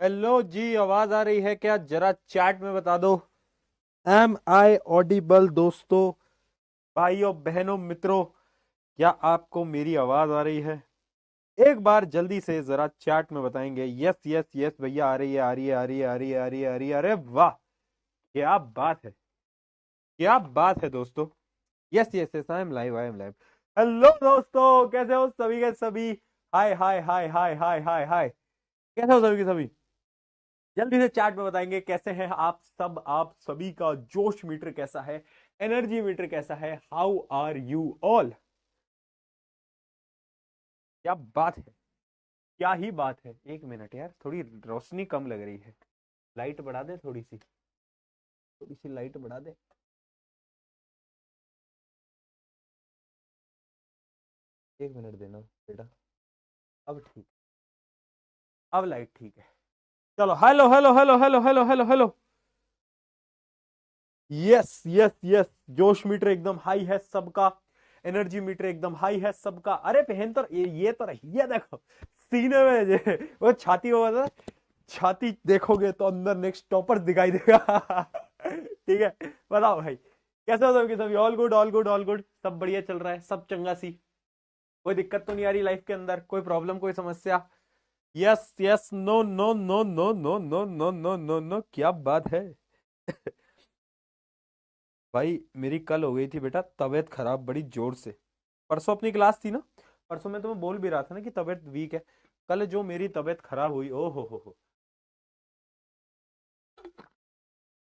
Hello जी, आवाज आ रही है क्या? जरा चैट में बता दो। Am I audible? दोस्तों, भाइयों, बहनों, मित्रों, क्या आपको मेरी आवाज आ रही है? एक बार जल्दी से जरा चैट में बताएंगे। यस यस यस भैया, आ रही है, आ रही है, आ रही है, आ रही है, आ रही है, आ रही है। अरे वाह, क्या बात है, क्या बात है दोस्तों। Yes yes yes, I am live, I am live. Hello दोस्तों, कैसे हो सभी के सभी? हाय हाय हाय हाय हाय हाय हाय। कैसे हो सभी के सभी? जल्दी से चैट में बताएंगे कैसे हैं आप सब। आप सभी का जोश मीटर कैसा है, एनर्जी मीटर कैसा है? How are you all? क्या बात है, क्या ही बात है। एक मिनट यार, थोड़ी रोशनी कम लग रही है। लाइट बढ़ा दे, थोड़ी सी लाइट बढ़ा दे। एक मिनट देना बेटा। अब ठीक, अब लाइट ठीक है। चलो, hello hello hello hello hello hello hello. Yes yes yes, जोश मीटर एकदम हाई है सबका, एनर्जी मीटर एकदम हाई है सबका। अरे बहन, तो ये तो रही है, देखो सीने में वो छाती हो, छाती देखोगे तो अंदर नेक्स्ट टॉपर दिखाई देगा। ठीक है, बताओ भाई, कैसे हो सबके सभी? All good, all good, all good, सब बढ़िया चल रहा है, सब चंगा सी। कोई दिक्कत तो नहीं आ रही लाइफ के अंदर? कोई प्रॉब्लम, कोई समस्या? Yes yes, no no no no no no no no no no, क्या बात है। भाई, मेरी कल हो गई थी बेटा तबीयत खराब बड़ी जोर से। परसों अपनी क्लास थी ना, परसों मैं तुम्हें बोल भी रहा था ना कि तबीयत वीक है। कल जो मेरी तबीयत खराब हुई, ओ हो,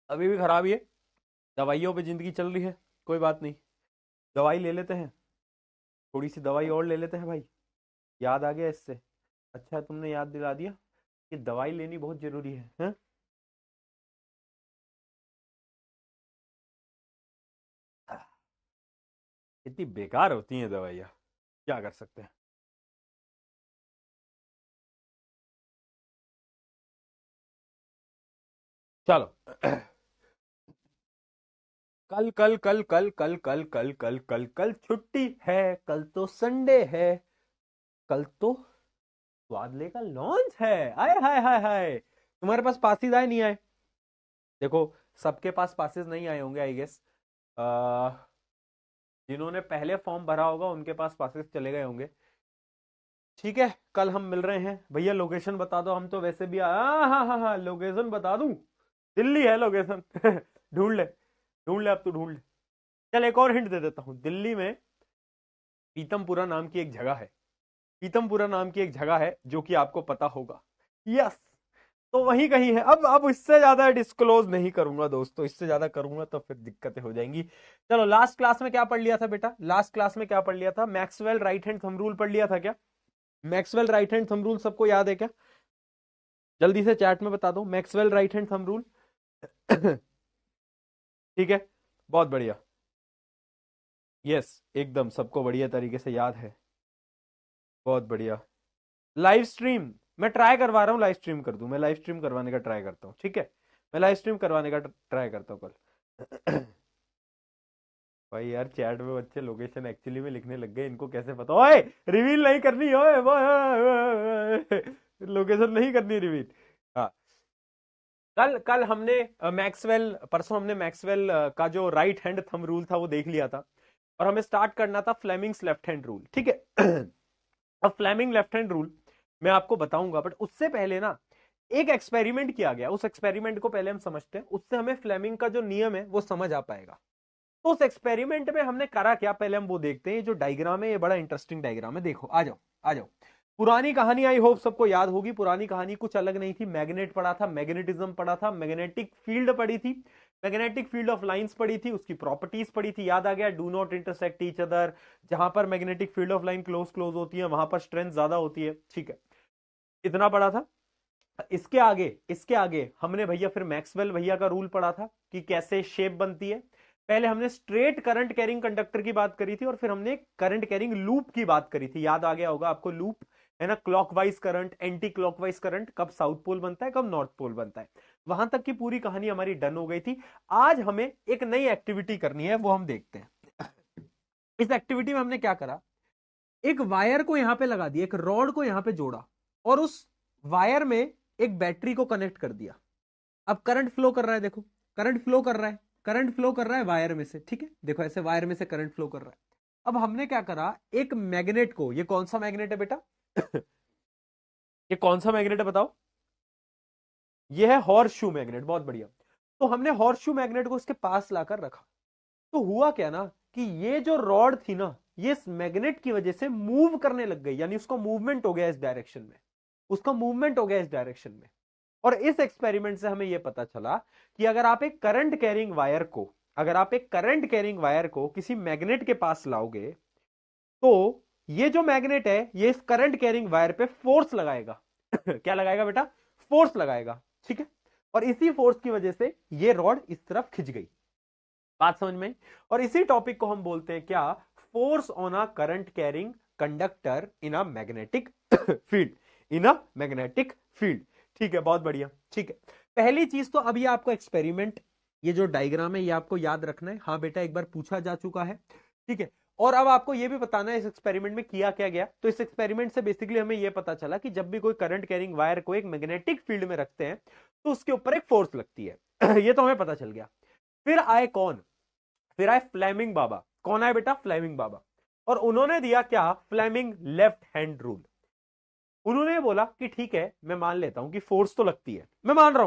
अभी भी खराब ही है। दवाइयों पे जिंदगी चल रही है। कोई बात नहीं, दवाई ले लेते हैं, थोड़ी सी दवाई और ले लेते हैं भाई। याद आ गया इससे, अच्छा है तुमने याद दिला दिया कि दवाई लेनी बहुत जरूरी है, हैं? इतनी बेकार होती हैं दवाइयाँ, क्या कर सकते हैं। चलो। कल कल कल कल कल कल कल कल कल कल छुट्टी है, कल तो संडे है, कल तो स्वादले का लॉन्च है। आए हाय हाय हाय, तुम्हारे पास पासिस आए नहीं आए? देखो, सबके पास पासिस नहीं आए होंगे आई गेस। जिन्होंने पहले फॉर्म भरा होगा उनके पास पासिस चले गए होंगे। ठीक है, कल हम मिल रहे हैं भैया। लोकेशन बता दो, हम तो वैसे भी हाँ हाँ हाँ हाँ, लोकेशन बता दूं? दिल्ली है लोकेशन। ढूंढ ले, ढूंढ ले, अब तू ढूंढ ले। चल, एक और हिंट दे देता हूँ। दिल्ली में पीतमपुरा नाम की एक जगह है, पीतमपुरा नाम की एक जगह है जो कि आपको पता होगा। यस, तो वही कहीं है। अब इससे ज्यादा डिस्क्लोज नहीं करूंगा दोस्तों, इससे ज्यादा करूंगा तो फिर दिक्कतें हो जाएंगी। चलो, लास्ट क्लास में क्या पढ़ लिया था बेटा? लास्ट क्लास में क्या पढ़ लिया था? Maxwell right hand thumb rule पढ़ लिया था क्या? Maxwell right hand thumb rule सबको याद है क्या? जल्दी से चैट में बता दो, Maxwell right hand thumb rule. ठीक है, बहुत बढ़िया। यस, एकदम सबको बढ़िया तरीके से याद है, बहुत बढ़िया। लाइव स्ट्रीम मैं ट्राई करवा रहा हूँ, लाइव स्ट्रीम कर दूं? मैं लाइव स्ट्रीम करवाने का ट्राई करता हूँ, ठीक है? मैं लाइव स्ट्रीम करवाने का ट्राई करता हूँ कल। भाई यार, चैट में बच्चे लोकेशन एक्चुअली में लिखने लग गए, इनको कैसे पता? ओए, रिवील नहीं करनी, ओए लोकेशन नहीं करनी रिवील। हाँ, कल कल हमने मैक्सवेल, परसों हमने मैक्सवेल का जो राइट हैंड थंब रूल था वो देख लिया था, और हमें स्टार्ट करना था फ्लेमिंग्स लेफ्ट हैंड रूल, ठीक है? अब फ्लेमिंग लेफ्ट हैंड रूल मैं आपको बताऊंगा, बट उससे पहले ना एक एक्सपेरिमेंट किया गया, उस एक्सपेरिमेंट को पहले हम समझते हैं, उससे हमें फ्लेमिंग का जो नियम है वो समझ आ पाएगा। तो उस एक्सपेरिमेंट में हमने करा क्या, पहले हम वो देखते हैं। ये जो डायग्राम है ये बड़ा इंटरेस्टिंग डायग्राम है, देखो, आ जाओ, आ जाओ। पुरानी कहानी आई होप सबको याद होगी। पुरानी कहानी कुछ अलग नहीं थी। मैग्नेट पढ़ा था, मैग्नेटिज्म पढ़ा था, मैग्नेटिक फील्ड पढ़ी थी, मैग्नेटिक फील्ड ऑफ लाइंस पढ़ी थी, उसकी प्रॉपर्टीज पढ़ी थी, याद आ गया? Do not intersect each other, जहां पर magnetic field of line close close होती है वहां पर स्ट्रेंथ ज्यादा होती है, ठीक है? इतना पढ़ा था। इसके आगे हमने भैया फिर मैक्सवेल भैया का रूल पढ़ा था कि कैसे शेप बनती है। पहले हमने स्ट्रेट करंट कैरिंग कंडक्टर की बात करी थी, और फिर हमने करंट कैरिंग लूप की बात करी थी। याद आ गया होगा आपको? लूप है ना, clockwise current, anti clockwise current, कब साउथ पोल बनता है, कब नॉर्थ पोल बनता है। वहां तक की पूरी कहानी हमारी डन हो गई थी। आज हमें एक नई एक्टिविटी करनी है, वो हम देखते हैं। इस एक्टिविटी में हमने क्या करा, एक वायर को यहां पे लगा दिया, एक रॉड को यहां पे जोड़ा, और उस वायर में एक बैटरी को कनेक्ट कर दिया, अब करंट फ्लो कर रहा है, देखो करंट फ्लो कर रहा है, करंट फ्लो कर रहा है वायर में से, ठीक है, देखो ऐसे वायर में से करंट फ्लो कर रहा है। अब हमने क्या करा, एक मैग्नेट को, ये कौन सा मैग्नेट है बेटा ये कौन सा मैग्नेट है बताओ, ये है हॉर्स शू मैग्नेट, बहुत बढ़िया। तो हमने हॉर्स शू मैग्नेट को इसके पास लाकर रखा, तो हुआ क्या ना कि ये जो रॉड थी ना, ये इस मैग्नेट की वजह से मूव करने लग गई, यानी उसका मूवमेंट हो गया इस डायरेक्शन में, उसका मूवमेंट हो गया इस डायरेक्शन में। और इस एक्सपेरिमेंट से हमें यह पता चला कि अगर आप एक करंट कैरिंग वायर को, अगर आप एक करंट कैरिंग वायर को किसी मैग्नेट के पास लाओगे, तो ये जो मैग्नेट है ये इस करंट कैरिंग वायर पे फोर्स लगाएगा क्या लगाएगा बेटा, फोर्स लगाएगा, ठीक है। और इसी फोर्स की वजह से ये रॉड इस तरफ खिंच गई, बात समझ में। और इसी टॉपिक को हम बोलते हैं क्या, force on a current carrying conductor in a magnetic field, in a magnetic field, ठीक है, बहुत बढ़िया, ठीक है। पहली चीज तो अभी आपको एक्सपेरिमेंट, ये जो डायग्राम है ये आपको याद रखना है, हाँ बेटा एक बार पूछा जा चुका है, ठीक है। और अब आपको ये भी बताना है इस एक्सपेरिमेंट में किया क्या गया। तो इस एक्सपेरिमेंट से बेसिकली हमें यह पता चला कि जब भी कोई करंट कैरिंग वायर को एक मैग्नेटिक फील्ड में रखते हैं तो उसके ऊपर एक फोर्स लगती है ये तो हमें पता चल गया। फिर आए कौन, फिर आए फ्लेमिंग बाबा। कौन आए बेटा, फ्लेमिंग बाबा। और उन्होंने दिया क्या, फ्लेमिंग लेफ्ट हैंड रूल। उन्होंने बोला कि ठीक है मैं मान लेता हूं कि फोर्स तो लगती है, मैं मान रहा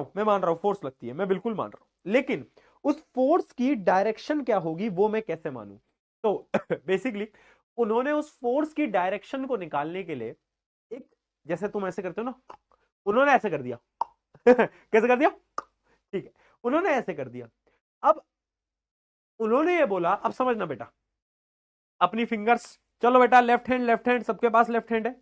हूं फोर्स लगती है, मैं बिल्कुल मान रहा हूं, लेकिन उस फोर्स की डायरेक्शन क्या होगी वो मैं कैसे मानूं। तो बेसिकली उन्होंने उस फोर्स की डायरेक्शन को निकालने के लिए एक, जैसे तुम ऐसे करते हो ना, उन्होंने ऐसे कर दिया कैसे कर दिया, ठीक है, उन्होंने ऐसे कर दिया। अब उन्होंने ये बोला, अब समझना बेटा, अपनी फिंगर्स, चलो बेटा लेफ्ट हैंड सबके पास लेफ्ट हैंड है?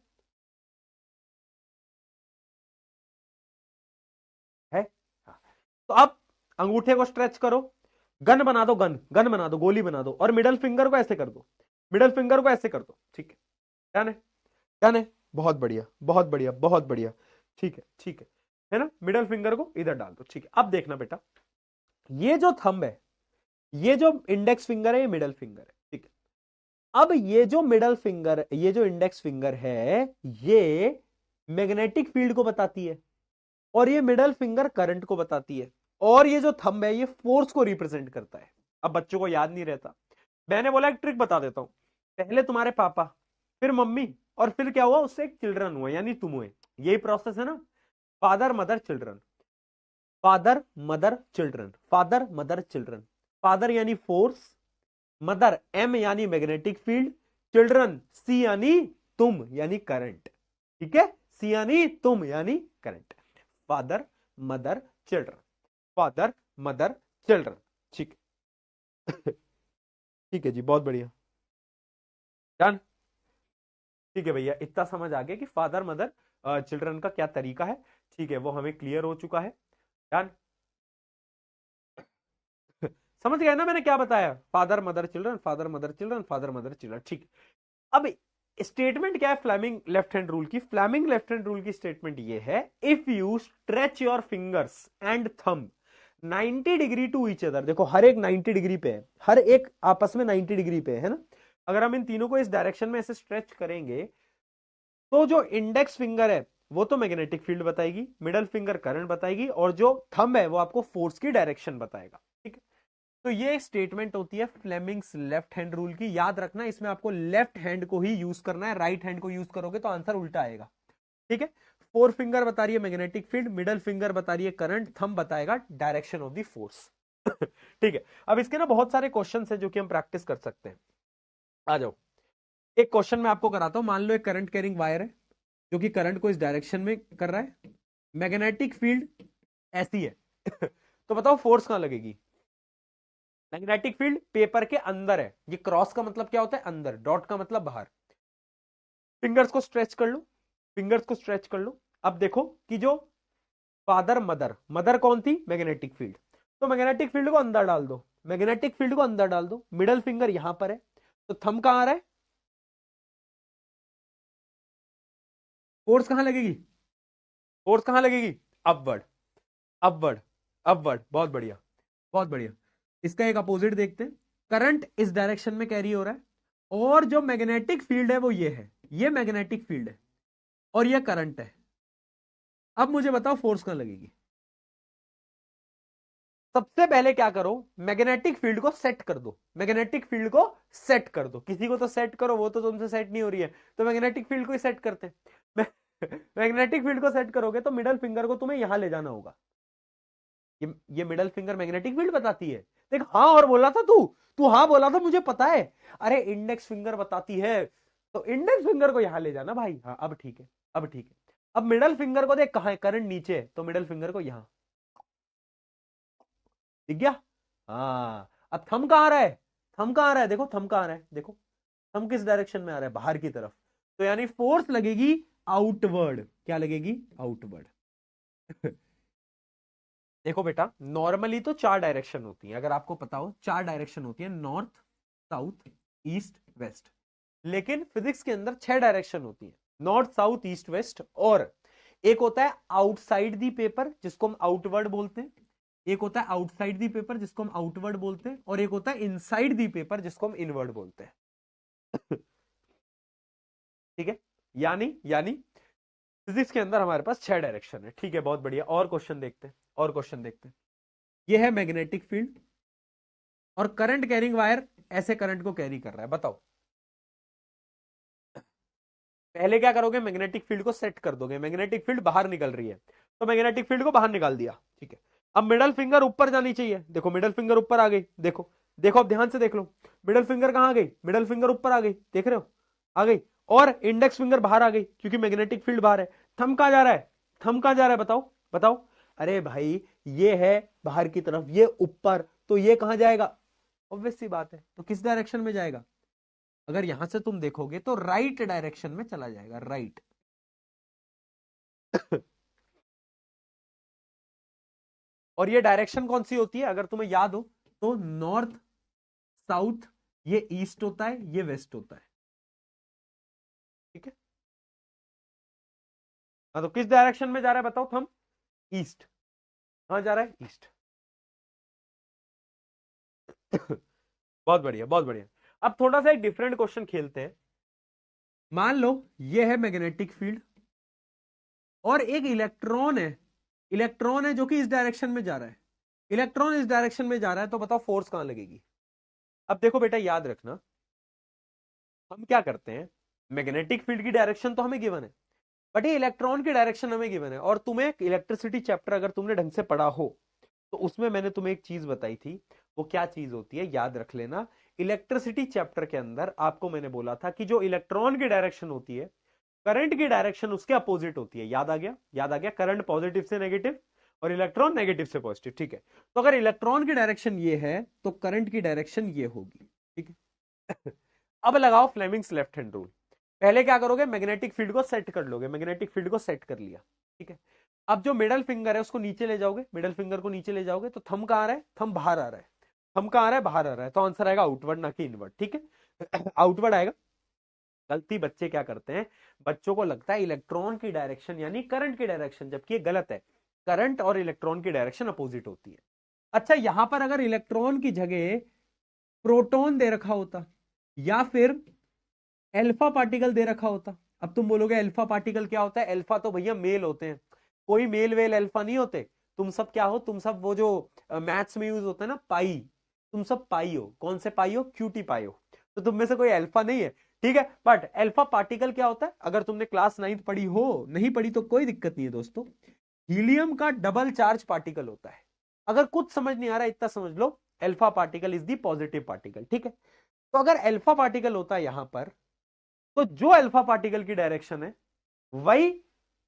हाँ। तो अब अंगूठे को स्ट्रेच करो, गन बना दो, गन बना दो, गोली बना दो, और मिडल फिंगर को ऐसे कर दो, मिडल फिंगर को ऐसे कर दो, ठीक है, डन है, डन है, बहुत बढ़िया बहुत बढ़िया बहुत बढ़िया, ठीक है ठीक है ना, मिडल फिंगर को इधर डाल दो, ठीक है। अब देखना बेटा, ये जो थंब है, ये जो इंडेक्स फिंगर है, ये मिडल फिंगर है, ठीक है। अब ये जो मिडल फिंगर, ये जो इंडेक्स फिंगर है, ये मैग्नेटिक फील्ड को बताती है, और ये मिडल फिंगर करंट को बताती है, और ये जो थंब है ये फोर्स को रिप्रेजेंट करता है। अब बच्चों को याद नहीं रहता, मैंने बोला एक ट्रिक बता देता हूं, पहले तुम्हारे पापा, फिर मम्मी, और फिर क्या हुआ, उससे एक चिल्ड्रन हुआ, यानी तुम हुए, यही प्रोसेस है ना, father mother children, father mother children, father mother children. Father यानी फोर्स, मदर एम यानी मैग्नेटिक फील्ड, चिल्ड्रन सी यानी तुम यानी करंट, ठीक है, सी यानी तुम यानी current. Father mother children, father mother children, ठीक ठीक है जी, बहुत बढ़िया, डन, ठीक है भैया, इतना समझ आ गया कि फादर मदर चिल्ड्रन का क्या तरीका है, ठीक है, वो हमें क्लियर हो चुका है, डन। समझ गए ना मैंने क्या बताया, father mother children, father mother children, father mother children, ठीक। अब स्टेटमेंट क्या है फ्लेमिंग लेफ्ट हैंड रूल की, फ्लेमिंग लेफ्ट हैंड रूल की स्टेटमेंट ये है, if you stretch your fingers and thumb 90 degree to each other, देखो हर एक 90 डिग्री पे है, हर एक आपस में 90 डिग्री पे है ना, अगर हम इन तीनों को इस डायरेक्शन में ऐसे स्ट्रेच करेंगे, तो जो इंडेक्स फिंगर है वो तो मैग्नेटिक फील्ड बताएगी, मिडल फिंगर करंट बताएगी, और जो थंब है वो आपको फोर्स की डायरेक्शन बताएगा, ठीक है। तो ये एक स्टेटमेंट होती है फ्लेमिंग्स लेफ्ट हैंड रूल की, याद रखना इसमें आपको लेफ्ट हैंड को ही यूज करना है, राइट हैंड को यूज करोगे तो आंसर उल्टा आएगा, ठीक है। फोर फिंगर बता रही है मैग्नेटिक फील्ड, मिडल फिंगर बता रही है करंट, थंब बताएगा डायरेक्शन ऑफ द फोर्स ठीक है। अब इसके ना बहुत सारे क्वेश्चन है जो कि हम प्रैक्टिस कर सकते हैं, आ जाओ। एक क्वेश्चन मैं आपको कराता हूं, मान लो एक करंट कैरिंग वायर है जो कि करंट को इस डायरेक्शन में कर रहा है, मैग्नेटिक फील्ड ऐसी है तो बताओ फोर्स कहां लगेगी। मैग्नेटिक फील्ड पेपर के अंदर है, ये क्रॉस का मतलब क्या होता है, अंदर, डॉट का मतलब बाहर। फिंगर्स को स्ट्रेच कर लो, फिंगर्स को स्ट्रेच कर लो। अब देखो कि जो फादर मदर, मदर कौन थी, मैग्नेटिक फील्ड, तो मैग्नेटिक फील्ड को अंदर डाल दो, मैग्नेटिक फील्ड को अंदर डाल दो, मिडल फिंगर यहां पर है, तो थंब कहां आ रहा है, फोर्स कहां लगेगी, फोर्स कहां लगेगी, अपवर्ड, अपवर्ड, अपवर्ड, बहुत बढ़िया बहुत बढ़िया। इसका एक अपोजिट देखते हैं, करंट इस डायरेक्शन में कैरी हो रहा है, और जो मैग्नेटिक फील्ड है वो ये है, ये मैग्नेटिक फील्ड है और ये करंट है, अब मुझे बताओ फोर्स कहां लगेगी। सबसे पहले क्या करो, मैग्नेटिक फील्ड को सेट कर दो, मैग्नेटिक फील्ड को सेट कर दो, किसी को तो सेट करो, वो तो तुमसे सेट नहीं हो रही है, तो मैग्नेटिक फील्ड को ही सेट करते हैं। मैग्नेटिक फील्ड को सेट करोगे तो मिडल फिंगर को तुम्हें यहां ले जाना होगा। ये मिडल फिंगर मैग्नेटिक फील्ड बताती है। देख हाँ और बोला था तू, तू हाँ बोला था मुझे पता है। अरे इंडेक्स फिंगर बताती है, तो इंडेक्स फिंगर को यहां ले जाना भाई। हाँ अब ठीक है, अब ठीक है। अब मिडल फिंगर को देख कहां है, करंट नीचे है, तो मिडल फिंगर को यहां, दिख गया। हाँ अब थंब कहां आ रहा है, थंब कहां आ रहा है, देखो थंब कहां आ रहा है, देखो थंब किस डायरेक्शन में आ रहा है, बाहर की तरफ। तो यानी फोर्स लगेगी आउटवर्ड, क्या लगेगी, आउटवर्ड। देखो बेटा नॉर्मली तो चार डायरेक्शन होती है, अगर आपको पता हो चार डायरेक्शन होती है, नॉर्थ साउथ ईस्ट वेस्ट। लेकिन फिजिक्स के अंदर छह डायरेक्शन होती है, नॉर्थ साउथ ईस्ट वेस्ट। और एक होता है आउटसाइड दी पेपर जिसको हम आउटवर्ड बोलते हैं, एक होता है आउटसाइड दी पेपर जिसको हम आउटवर्ड बोलते हैं, और एक होता है इनसाइड दी पेपर जिसको हम इनवर्ड बोलते हैं। ठीक है, यानी यानी फिजिक्स के अंदर हमारे पास छह डायरेक्शन है। ठीक है बहुत बढ़िया, और क्वेश्चन देखते हैं, और क्वेश्चन देखते हैं। ये है मैग्नेटिक फील्ड और करंट कैरिंग वायर ऐसे करंट को कैरी कर रहा है, बताओ पहले क्या करोगे, मैग्नेटिक फील्ड को सेट कर दोगे, मैग्नेटिक फील्ड बाहर निकल रही है, तो मैग्नेटिक फील्ड को बाहर निकाल दिया। ठीक है, अब मिडल फिंगर ऊपर जानी चाहिए, देखो मिडल फिंगर ऊपर आ गई, देखो देखो अब ध्यान से देख लो, मिडल फिंगर कहां आ गई, मिडल फिंगर ऊपर आ गई, देख रहे हो, आ गई। और इंडेक्स फिंगर बाहर आ गई क्योंकि मैग्नेटिक फील्ड बाहर है। थंब कहां जा रहा है, थंब कहां जा रहा है, बताओ बताओ। अरे भाई ये है बाहर की तरफ, ये ऊपर, तो ये कहां जाएगा, ऑब्वियस सी बात है, तो किस डायरेक्शन में जाएगा, अगर यहां से तुम देखोगे तो राइट डायरेक्शन में चला जाएगा, राइट। और ये डायरेक्शन कौन सी होती है अगर तुम्हें याद हो, तो नॉर्थ साउथ, ये ईस्ट होता है, ये वेस्ट होता है। ठीक है, हाँ तो किस डायरेक्शन में जा रहा है बताओ, थंब ईस्ट, कहां जा रहा है, ईस्ट। बहुत बढ़िया बहुत बढ़िया। अब थोड़ा सा एक डिफरेंट क्वेश्चन खेलते हैं। मान लो ये है मैग्नेटिक फील्ड और एक इलेक्ट्रॉन है, इलेक्ट्रॉन है जो कि इस डायरेक्शन में जा रहा है, इलेक्ट्रॉन इस डायरेक्शन में जा रहा है, तो बताओ फोर्स कहां लगेगी। अब देखो बेटा याद रखना, हम क्या करते हैं, मैग्नेटिक फील्ड की डायरेक्शन तो हमें गिवन है, बट ये इलेक्ट्रॉन की डायरेक्शन हमें गिवन है। और तुम्हें इलेक्ट्रिसिटी चैप्टर अगर तुमने ढंग से पढ़ा हो तो उसमें मैंने तुम्हें एक चीज बताई थी, वो क्या चीज होती है याद रख लेना। इलेक्ट्रिसिटी चैप्टर के अंदर आपको मैंने बोला था कि जो इलेक्ट्रॉन की डायरेक्शन होती है, करंट की डायरेक्शन उसके अपोजिट होती है, याद आ गया, याद आ गया, करंट पॉजिटिव से नेगेटिव और इलेक्ट्रॉन नेगेटिव से पॉजिटिव। ठीक है, तो अगर इलेक्ट्रॉन की डायरेक्शन ये है तो करंट की डायरेक्शन ये होगी। ठीक है। अब लगाओ फ्लेमिंग्स लेफ्ट हैंड रूल। पहले क्या करोगे, मैग्नेटिक फील्ड को सेट कर लोगे, मैग्नेटिक फील्ड को सेट कर लिया। ठीक है, अब जो मिडल फिंगर है उसको नीचे ले जाओगे, मिडल फिंगर को नीचे ले जाओगे, तो थंब कहां आ रहा है, थंब बाहर आ रहा है, थंब कहां आ रहा है, बाहर आ रहा है, तो आंसर आएगा आउटवर्ड ना कि इनवर्ड। ठीक है, आउटवर्ड आएगा। गलती बच्चे क्या करते हैं, बच्चों को लगता है इलेक्ट्रॉन की डायरेक्शन यानी करंट की डायरेक्शन, जबकि ये गलत है, करंट और इलेक्ट्रॉन की डायरेक्शन अपोजिट होती है। अच्छा यहां पर अगर इलेक्ट्रॉन की जगह प्रोटॉन दे रखा होता या फिर अल्फा पार्टिकल दे रखा होता, अब तुम बोलोगे अल्फा पार्टिकल क्या होता है, अल्फा तो भैया मेल होते हैं, कोई मेल वेल अल्फा नहीं होते। तुम सब क्या हो, तुम सब वो जो मैथ्स में यूज होता है ना पाई, तुम सब पाई हो, कौन से पाई हो, क्यूटी पाई हो, तो तुम में से कोई अल्फा नहीं है। ठीक है, बट अल्फा पार्टिकल क्या होता है, अगर तुमने क्लास 9th पढ़ी हो, नहीं पढ़ी तो कोई दिक्कत नहीं है दोस्तों, हीलियम का डबल चार्ज पार्टिकल होता है। अगर कुछ समझ नहीं आ रहा इतना समझ लो, alpha particle is the positive particle. ठीक है, तो अगर अल्फा पार्टिकल होता है यहां पर, तो जो अल्फा पार्टिकल की डायरेक्शन है वही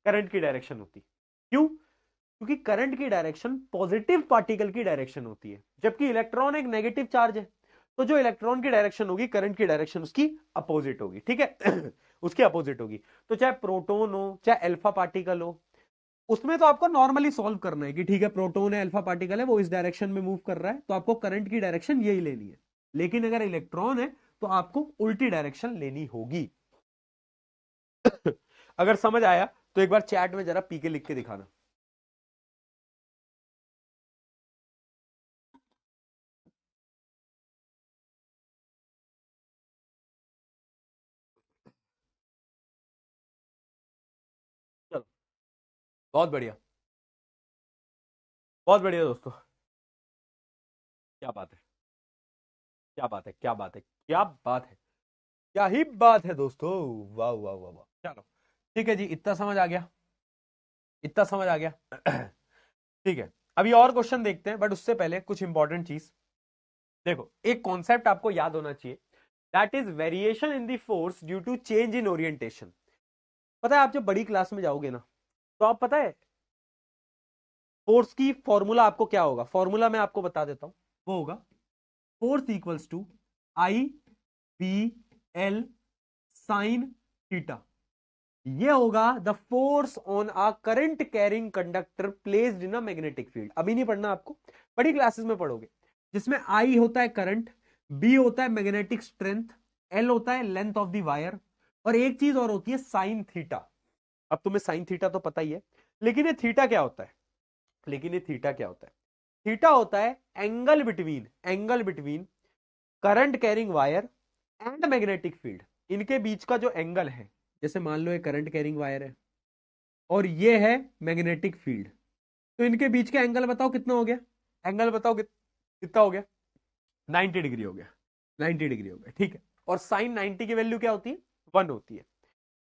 करंट की डायरेक्शन होती। क्यों, क्योंकि करंट की डायरेक्शन पॉजिटिव पार्टिकल की डायरेक्शन होती है, जबकि इलेक्ट्रॉन एक नेगेटिव चार्ज है, तो जो इलेक्ट्रॉन की डायरेक्शन होगी करंट की डायरेक्शन उसकी अपोजिट होगी। ठीक है, उसकी अपोजिट होगी। तो चाहे प्रोटोन हो चाहे अल्फा पार्टिकल हो, उसमें तो आपको नॉर्मली सॉल्व करना है कि ठीक है प्रोटोन है अल्फा पार्टिकल है वो इस डायरेक्शन में मूव कर रहा है, तो आपको करंट की डायरेक्शन यही लेनी है। लेकिन अगर इलेक्ट्रॉन है तो आपको उल्टी डायरेक्शन लेनी होगी। अगर समझ आया तो एक बार चैट में जरा पी के लिख के दिखाना। चलो बहुत बढ़िया, बहुत बढ़िया दोस्तों। क्या बात है, क्या बात है, क्या बात है, क्या बात है, क्या ही बात है दोस्तों। वाह वाह वाह वाह, चलो ठीक है जी, इतना समझ आ गया, इतना समझ आ गया। ठीक है, अभी और क्वेश्चन देखते हैं, बट उससे पहले कुछ इंपॉर्टेंट चीज देखो। एक कॉन्सेप्ट आपको याद होना चाहिए, that is variation in the force due to change in orientation. पता है आप जब बड़ी क्लास में जाओगे ना, तो आप पता है फोर्स की फॉर्मूला आपको क्या होगा, फॉर्मूला मैं आपको बता देता हूं। वो होगा force equals to I B L sine theta. ये होगा the force on a current carrying conductor placed in a magnetic field. अभी नहीं पढ़ना आपको, बड़ी क्लासेस में पढ़ोगे, जिसमें आई होता है करंट, बी होता है मैग्नेटिक स्ट्रेंथ, एल होता है लेंथ ऑफ द वायर, और एक चीज और होती है साइन थीटा। अब तुम्हें साइन थीटा तो पता ही है, लेकिन ये थीटा क्या होता है, लेकिन ये थीटा क्या होता है? थीटा होता है angle between current carrying wire and magnetic field. इनके बीच का जो एंगल है, जैसे मान लो ये करंट कैरिंग वायर है और ये है मैग्नेटिक फील्ड, तो इनके बीच का एंगल बताओ कितना हो गया, एंगल बताओ कितना हो गया? 90 डिग्री हो गया, 90 डिग्री हो गया, ठीक है। और साइन 90 की वैल्यू क्या होती है? 1 होती है।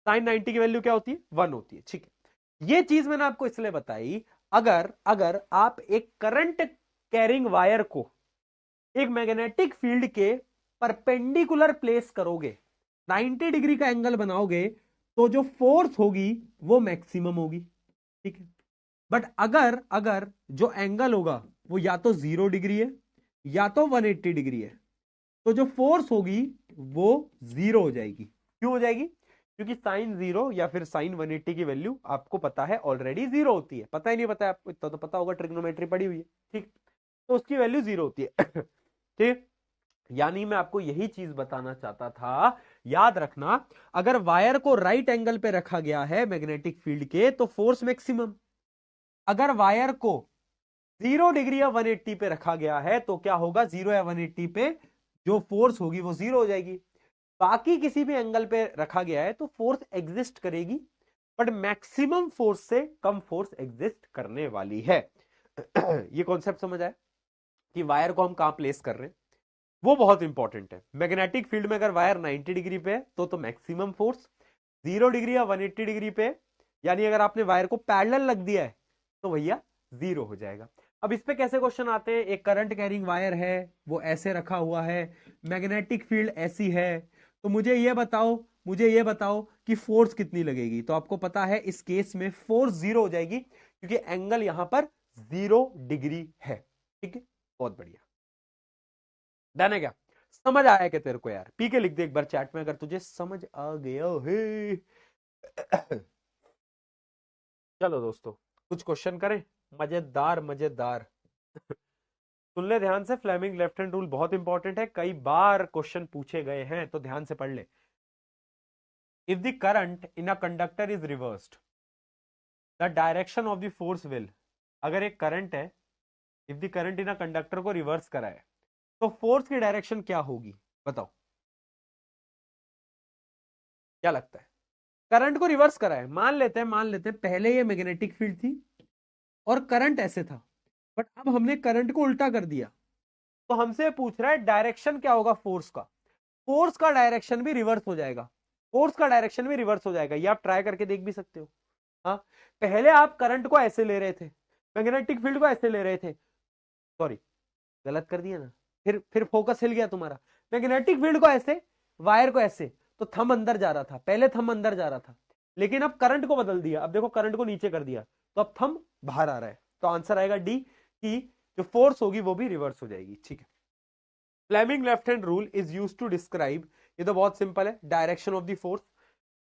साइन 90 की वैल्यू क्या होती है? 1 होती है, ठीक है। ये चीज मैंने आपको इसलिए बताई, अगर अगर आप एक करंट कैरिंग वायर को एक मैग्नेटिक फील्ड के परपेंडिकुलर प्लेस करोगे, 90 डिग्री का एंगल बनाओगे, तो जो फोर्स होगी वो मैक्सिमम होगी, ठीक है। बट अगर अगर जो एंगल होगा वो या तो 0 डिग्री है या तो 180 डिग्री है, तो जो फोर्स होगी वो 0 हो जाएगी। क्यों हो जाएगी? क्योंकि साइन 0 या फिर साइन 180 की वैल्यू आपको पता है ऑलरेडी 0 होती है। पता ही नहीं पता है आपको, इतना तो पता होगा, ट्रिग्नोमेट्री पड़ी हुई है, ठीक। तो उसकी वैल्यू 0 होती है। ठीक, यानी मैं आपको यही चीज बताना चाहता था, याद रखना, अगर वायर को राइट एंगल पे रखा गया है मैग्नेटिक फील्ड के, तो फोर्स मैक्सिमम। अगर वायर को 0 डिग्री या 180 पे रखा गया है, तो क्या होगा? 0 या 180 पे जो फोर्स होगी वो 0 हो जाएगी। बाकी किसी भी एंगल पे रखा गया है तो फोर्स एग्जिस्ट करेगी, बट मैक्सिमम फोर्स से कम फोर्स एग्जिस्ट करने वाली है। ये कॉन्सेप्ट समझ आया कि वायर को हम कहां प्लेस कर रहे हैं, वो बहुत इंपॉर्टेंट है। मैग्नेटिक फील्ड में अगर वायर 90 डिग्री पे है तो मैक्सिमम फोर्स, 0 डिग्री या 180 डिग्री पे, यानी अगर आपने वायर को पैरेलल लग दिया है तो भैया 0 हो जाएगा। अब इस पे कैसे क्वेश्चन आते हैं? एक करंट कैरिंग वायर है, वो ऐसे रखा हुआ है, मैग्नेटिक फील्ड ऐसी है, तो मुझे ये बताओ कि फोर्स कितनी लगेगी? तो आपको पता है इस केस में फोर्स 0 हो जाएगी, क्योंकि एंगल यहां पर 0 डिग्री है, ठीक है। बहुत बढ़िया, डन है क्या? समझ आया क्या तेरे को यार? पी के लिख दे एक बार चैट में अगर तुझे समझ आ गया है। चलो दोस्तों, कुछ क्वेश्चन करें, मजेदार मजेदार। सुन ले ध्यान से, फ्लेमिंग लेफ्ट हैंड रूल बहुत इंपॉर्टेंट है, कई बार क्वेश्चन पूछे गए हैं, तो ध्यान से पढ़ ले। If the current in a conductor is reversed, the direction of the force will, अगर एक करंट है, if the current in a conductor को रिवर्स करा है, तो फोर्स की डायरेक्शन क्या होगी? बताओ, क्या लगता है? करंट को रिवर्स करा है, मान लेते हैं पहले ये मैग्नेटिक फील्ड थी और करंट ऐसे था, बट अब हमने करंट को उल्टा कर दिया, तो हमसे पूछ रहा है डायरेक्शन क्या होगा फोर्स का। फोर्स का डायरेक्शन भी रिवर्स हो जाएगा, फोर्स का डायरेक्शन भी रिवर्स हो जाएगा, ये आप ट्राई करके देख भी सकते हो। हाँ, पहले आप करंट को ऐसे ले रहे थे, मैग्नेटिक फील्ड को ऐसे ले रहे थे, सॉरी गलत कर दिया ना, फिर फोकस हिल गया तुम्हारा। मैग्नेटिक फील्ड को ऐसे, वायर को ऐसे, तो थंब अंदर जा रहा था, पहले थंब अंदर जा रहा था, लेकिन अब करंट को बदल दिया, अब देखो करंट को नीचे कर दिया, तो अब थंब बाहर आ रहा है। तो आंसर आएगा डी, कि जो फोर्स होगी वो भी रिवर्स हो जाएगी, ठीक है। Fleming left hand rule is used to describe, ये तो बहुत सिंपल है, direction of the force.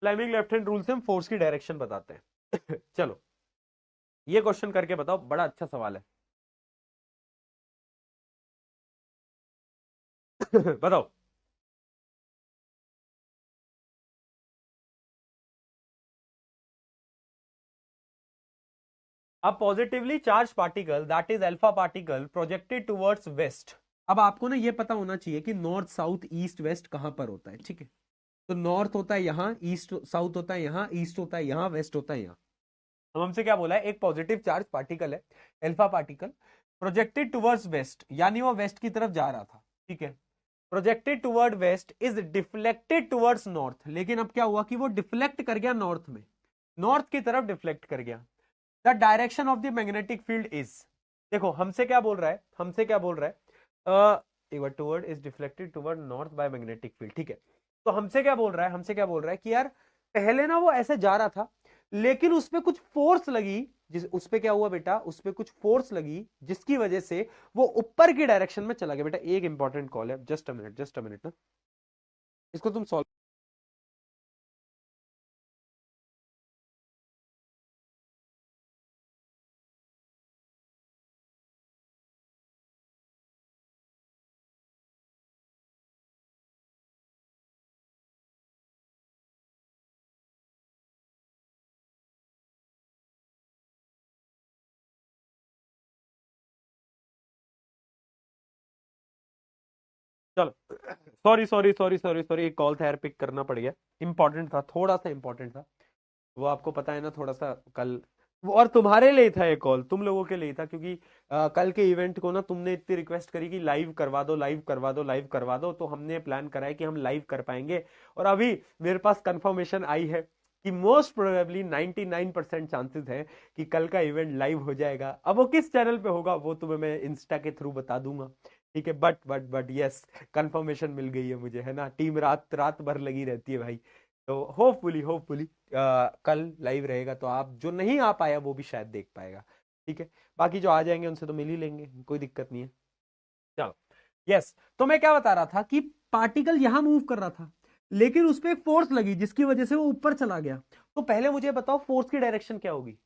Fleming left hand rule से हम फोर्स की डायरेक्शन बताते हैं। चलो ये क्वेश्चन करके बताओ, बड़ा अच्छा सवाल है। बताओ, a positively charged particle, that is alpha particle, projected towards west। अब आपको ना ये पता होना चाहिए कि नॉर्थ साउथ ईस्ट वेस्ट कहां पर होता है, ठीक है। तो नॉर्थ होता है यहां, ईस्ट साउथ होता है यहां, ईस्ट होता है यहां, वेस्ट होता है यहां। अब हमसे क्या बोला है, एक पॉजिटिव चार्ज पार्टिकल है, alpha particle, projected towards waste, यानी वो वेस्ट की तरफ जा रहा था, ठीक है, projected toward west is deflected towards north, लेकिन अब क्या हुआ कि वो डिफ्लेक्ट कर गया नॉर्थ में, नॉर्थ की तरफ डिफ्लेक्ट कर गया। The direction of the magnetic field is, देखो हमसे क्या बोल रहा है, हमसे क्या बोल रहा है, एक बार, toward is deflected toward north by magnetic field, ठीक है। तो हमसे क्या बोल रहा है, हमसे क्या बोल रहा है कि यार पहले ना वो ऐसे जा रहा था, लेकिन उस पे कुछ फोर्स लगी, जिस उस पे क्या हुआ बेटा, उस पे कुछ फोर्स लगी जिसकी वजह से वो ऊपर की डायरेक्शन में चला गया। बेटा एक इंपॉर्टेंट कॉल है, just a minute, just a minute ना, इसको तुम सॉल्व। चलो, sorry sorry sorry sorry sorry, एक कॉल था यार, पिक करना पड़ गया, इंपॉर्टेंट था, थोड़ा सा इंपॉर्टेंट था, वो आपको पता है ना, थोड़ा सा कल वो, और तुम्हारे लिए था ये कॉल, तुम लोगों के लिए था, क्योंकि कल के इवेंट को ना तुमने इतनी रिक्वेस्ट करी कि लाइव करवा दो, लाइव करवा दो, लाइव करवा दो, तो हमने प्लान करा है कि हम लाइव कर पाएंगे। और अभी मेरे पास कंफर्मेशन आई है कि मोस्ट प्रोबेबली 99% चांसेस है कि कल का इवेंट लाइव हो जाएगा। अब वो किस चैनल पे होगा वो तुम्हें मैं इंस्टा के थ्रू बता दूंगा, ठीक है, बट यस, कंफर्मेशन मिल गई है मुझे, है ना, टीम रात रात भर लगी रहती है भाई। तो होपफुली होपफुली कल लाइव रहेगा, तो आप जो नहीं आ पाया वो भी शायद देख पाएगा, ठीक है, बाकी जो आ जाएंगे उनसे तो मिल ही लेंगे, कोई दिक्कत नहीं है। चलो, यस, तो मैं क्या बता रहा था कि पार्टिकल यहां मूव कर रहा था, लेकिन उस पर एक फोर्स लगी जिसकी वजह से वो ऊपर चला गया। तो पहले मुझे बताओ फोर्स की डायरेक्शन क्या होगी,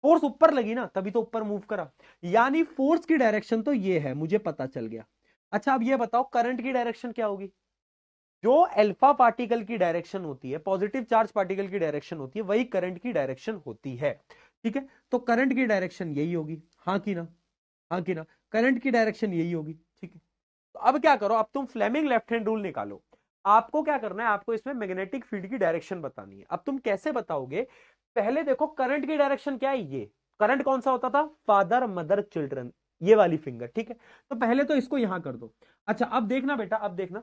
फोर्स ऊपर लगी ना, तभी तो ऊपर मूव करा, यानी फोर्स की डायरेक्शन तो ये है, मुझे पता चल गया। अच्छा अब ये बताओ करंट की डायरेक्शन क्या होगी, जो अल्फा पार्टिकल की डायरेक्शन होती है, पॉजिटिव चार्ज पार्टिकल की डायरेक्शन होती है, वही करंट की डायरेक्शन होती है, ठीक है। तो करंट की डायरेक्शन यही होगी, हाँ की ना, हाँ की ना, करंट की डायरेक्शन यही होगी, ठीक है। तो अब क्या करो, अब तुम फ्लेमिंग लेफ्ट हैंड रूल निकालो। आपको क्या करना है, आपको इसमें मैग्नेटिक फील्ड की डायरेक्शन बतानी है। अब तुम कैसे बताओगे, पहले देखो करंट की डायरेक्शन क्या है, ये करंट कौन सा होता था, फादर मदर चिल्ड्रन, ये वाली फिंगर, ठीक है। तो पहले तो इसको यहां कर दो। अच्छा अब देखना बेटा, अब देखना,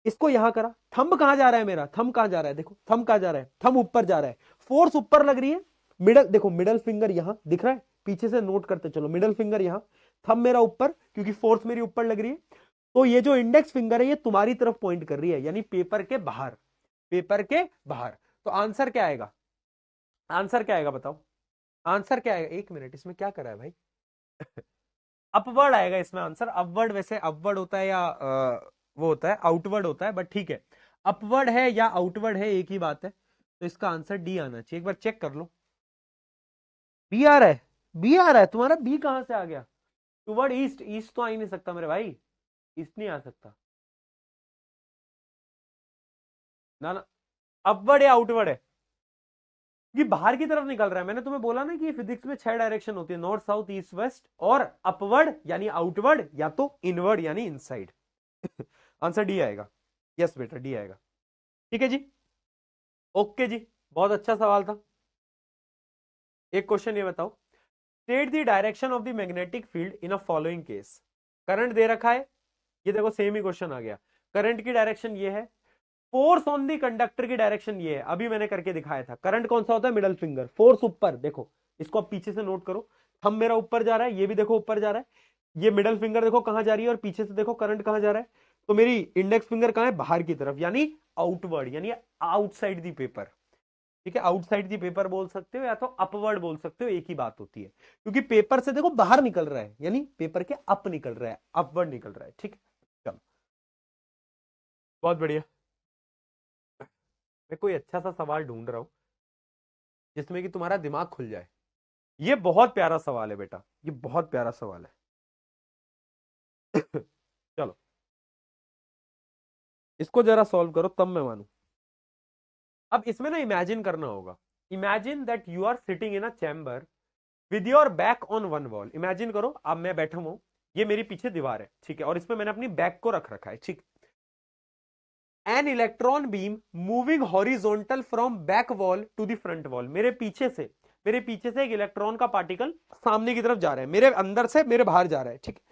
इसको यहां करा, थंब कहां जा रहा है मेरा, थंब कहां जा रहा है, देखो थंब कहां जा रहा है, थंब ऊपर जा रहा है, फोर्स ऊपर लग रही है, मिडल देखो, मिडल फिंगर यहां दिख रहा है, पीछे से नोट करते चलो, मिडल फिंगर यहां, थंब मेरा ऊपर, क्योंकि फोर्स मेरी ऊपर लग रही है। तो ये जो इंडेक्स फिंगर है ये तुम्हारी तरफ पॉइंट कर रही है, यानी पेपर के बाहर, पेपर के बाहर। तो आंसर क्या आएगा, आंसर क्या आएगा बताओ, आंसर क्या आएगा, एक मिनट, इसमें क्या करा है भाई, अपवर्ड आएगा इसमें आंसर। अपवर्ड वैसे अपवर्ड होता है या वो होता है आउटवर्ड होता है, बट ठीक है, अपवर्ड है या आउटवर्ड है एक ही बात है। तो इसका आंसर डी आना चाहिए, एक बार चेक कर लो। बी आ रहा है, बी आ रहा है तुम्हारा, बी कहां से आ गया, टुवर्ड ईस्ट, ईस्ट तो आ ही नहीं सकता मेरे भाई, ईस्ट नहीं आ सकता ना ना, अपवर्ड या आउटवर्ड है, ये बाहर की तरफ निकल रहा है। मैंने तुम्हें बोला ना कि फिजिक्स में 6 डायरेक्शन होती है, नॉर्थ साउथ ईस्ट वेस्ट, और अपवर्ड यानी आउटवर्ड, या तो इनवर्ड यानी इनसाइड। आंसर डी आएगा, यस बेटा डी आएगा, ठीक है जी, ओके जी, बहुत अच्छा सवाल था। एक क्वेश्चन ये बताओ, state the direction of the magnetic field in a following case. Current दे रखा है, ये देखो सेम ही क्वेश्चन आ गया, करंट की डायरेक्शन ये है, फोर्स ऑन दी कंडक्टर की डायरेक्शन ये है, अभी मैंने करके दिखाया था। करंट कौन सा होता है, मिडल फिंगर, फोर्स ऊपर, देखो इसको आप पीछे से नोट करो, थंब मेरा ऊपर जा रहा है, ये भी देखो ऊपर जा रहा है, ये मिडल फिंगर देखो कहां जा रही है, और पीछे से देखो करंट कहां जा रहा है, तो मेरी इंडेक्स फिंगर कहां है, बाहर की तरफ, यानी आउटवर्ड, यानी आउटसाइड दी पेपर, ठीक है, आउटसाइड दी पेपर बोल सकते हो या तो अपवर्ड बोल सकते हो, एक ही बात होती है, क्योंकि पेपर से देखो बाहर निकल रहा है, यानी पेपर के अप निकल रहा है, अपवर्ड निकल रहा है, ठीक है। चलो, बहुत बढ़िया, मैं कोई अच्छा सा सवाल ढूंढ रहा हूं जिसमें कि तुम्हारा दिमाग खुल जाए। ये बहुत प्यारा सवाल है बेटा, ये बहुत प्यारा सवाल है। चलो, इसको जरा सॉल्व करो तब मैं मानू। अब इसमें ना इमेजिन करना होगा, imagine that you are sitting in a chamber with your back on one wall. Imagine करो अब मैं बैठा हूं, ये मेरी पीछे दीवार है, ठीक है, और इसमें मैंने अपनी बैक को रख रखा है, ठीक। An electron beam moving horizontal from back wall to the front wall, मेरे पीछे से मेरे पीछे से एक इलेक्ट्रॉन का पार्टिकल सामने की तरफ जा रहा है, मेरे अंदर से मेरे बाहर जा रहा है, ठीक है।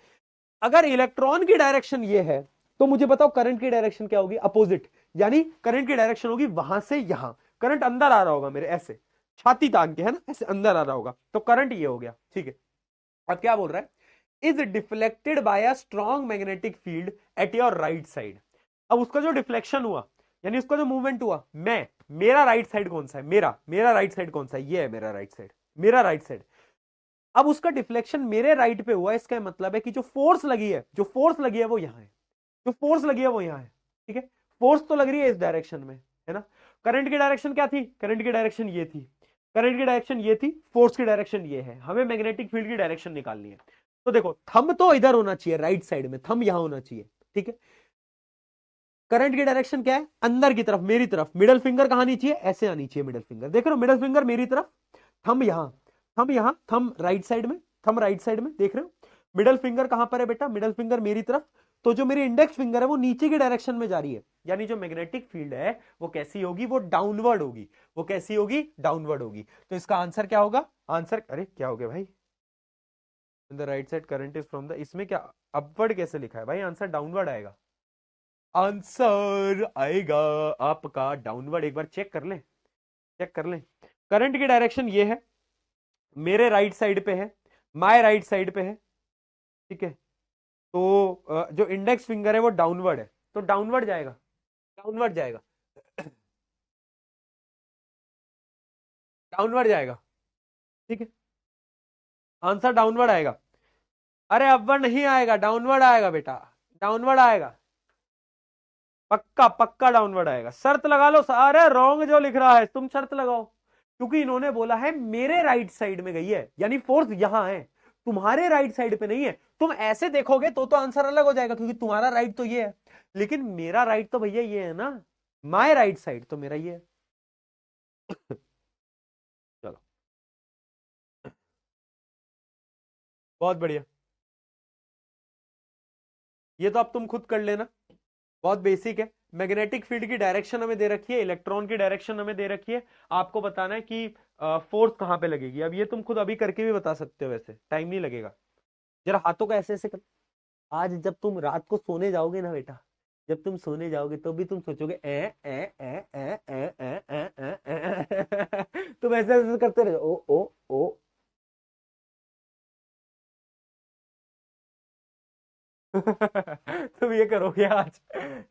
अगर इलेक्ट्रॉन की डायरेक्शन ये है तो मुझे बताओ करंट की डायरेक्शन क्या होगी, अपोजिट। यानी करंट की डायरेक्शन होगी वहां से यहां, करंट अंदर आ रहा होगा मेरे ऐसे छाती तान के, है ना, ऐसे अंदर आ रहा होगा, तो करंट ये हो गया, ठीक है। अब क्या बोल रहा है, is deflected by a strong magnetic field at your right side. अब उसका जो डिफ्लेक्शन हुआ, यानी उसका जो मूवमेंट हुआ, मेरा राइट साइड कौन सा है, मेरा राइट साइड कौन सा है, ये है मेरा राइट साइड, मेरा राइट साइड। अब उसका डिफ्लेक्शन मेरे राइट पे हुआ, इसका मतलब है कि जो फोर्स लगी है, वो यहां है, जो फोर्स लगी है वो यहां है, ठीक है। फोर्स तो लग रही है इस डायरेक्शन में, है ना। करंट की डायरेक्शन क्या थी, करंट की डायरेक्शन ये थी, करंट की डायरेक्शन ये थी, फोर्स की डायरेक्शन ये है, हमें मैग्नेटिक फील्ड की डायरेक्शन निकालनी है। तो देखो थंब तो इधर होना चाहिए, राइट साइड में, थंब यहां होना चाहिए, ठीक है। करंट की डायरेक्शन क्या है, अंदर की तरफ, मेरी तरफ। मिडल फिंगर कहां आनी चाहिए, ऐसे आनी चाहिए मिडल फिंगर, देख रहे हो, मिडल फिंगर मेरी तरफ, थंब यहां, थंब यहां, थंब राइट साइड में, थंब राइट साइड में, देख रहे हो। मिडल फिंगर कहां पर है बेटा, मिडल फिंगर मेरी तरफ। तो जो मेरी इंडेक्स फिंगर है वो नीचे की डायरेक्शन में जा रही है, यानी जो मैग्नेटिक फील्ड है वो कैसी होगी, वो डाउनवर्ड होगी, वो कैसी होगी, डाउनवर्ड होगी। तो इसका आंसर क्या होगा, आंसर, अरे क्या हो गया भाई, the right side current is from the, इसमें क्या अपवर्ड कैसे लिखा है भाई, आंसर डाउनवर्ड आएगा, आंसर आएगा आपका डाउनवर्ड। एक बार चेक कर लें, चेक कर लें। करंट की डायरेक्शन ये है, मेरे राइट साइड पे है, माय राइट साइड पे है, ठीक है। तो जो इंडेक्स फिंगर है वो डाउनवर्ड है, तो डाउनवर्ड जाएगा, डाउनवर्ड जाएगा, डाउनवर्ड जाएगा, ठीक है। आंसर डाउनवर्ड आएगा, अरे अपवर्ड नहीं आएगा, डाउनवर्ड आएगा बेटा, डाउनवर्ड आएगा, पक्का पक्का डाउनवर्ड आएगा। शर्त लगा लो, अरे रॉन्ग जो लिख रहा है, तुम शर्त लगाओ, क्योंकि इन्होंने बोला है मेरे राइट साइड में गई है, यानी फोर्स यहां है, तुम्हारे राइट साइड पे नहीं है। तुम ऐसे देखोगे तो आंसर अलग हो जाएगा, क्योंकि तुम्हारा राइट तो ये है, लेकिन मेरा राइट तो भैया ये है ना, माय राइट साइड तो मेरा ये है। चलो, बहुत बढ़िया, ये तो अब तुम खुद कर लेना, बहुत बेसिक है। मैग्नेटिक फील्ड की डायरेक्शन हमें दे रखी है, इलेक्ट्रॉन की डायरेक्शन हमें दे रखी है, आपको बताना है कि फोर्स कहां पे लगेगी। अब ये तुम खुद अभी करके भी बता सकते हो, वैसे टाइम नहीं लगेगा, जरा हाथों का ऐसे ऐसे कर। आज जब तुम रात को सोने जाओगे ना बेटा, जब तुम सोने जाओगे तो भी तुम सोचोगे तुम ऐसे ऐसे करते रहो, ओ। तुम ये करोगे आज,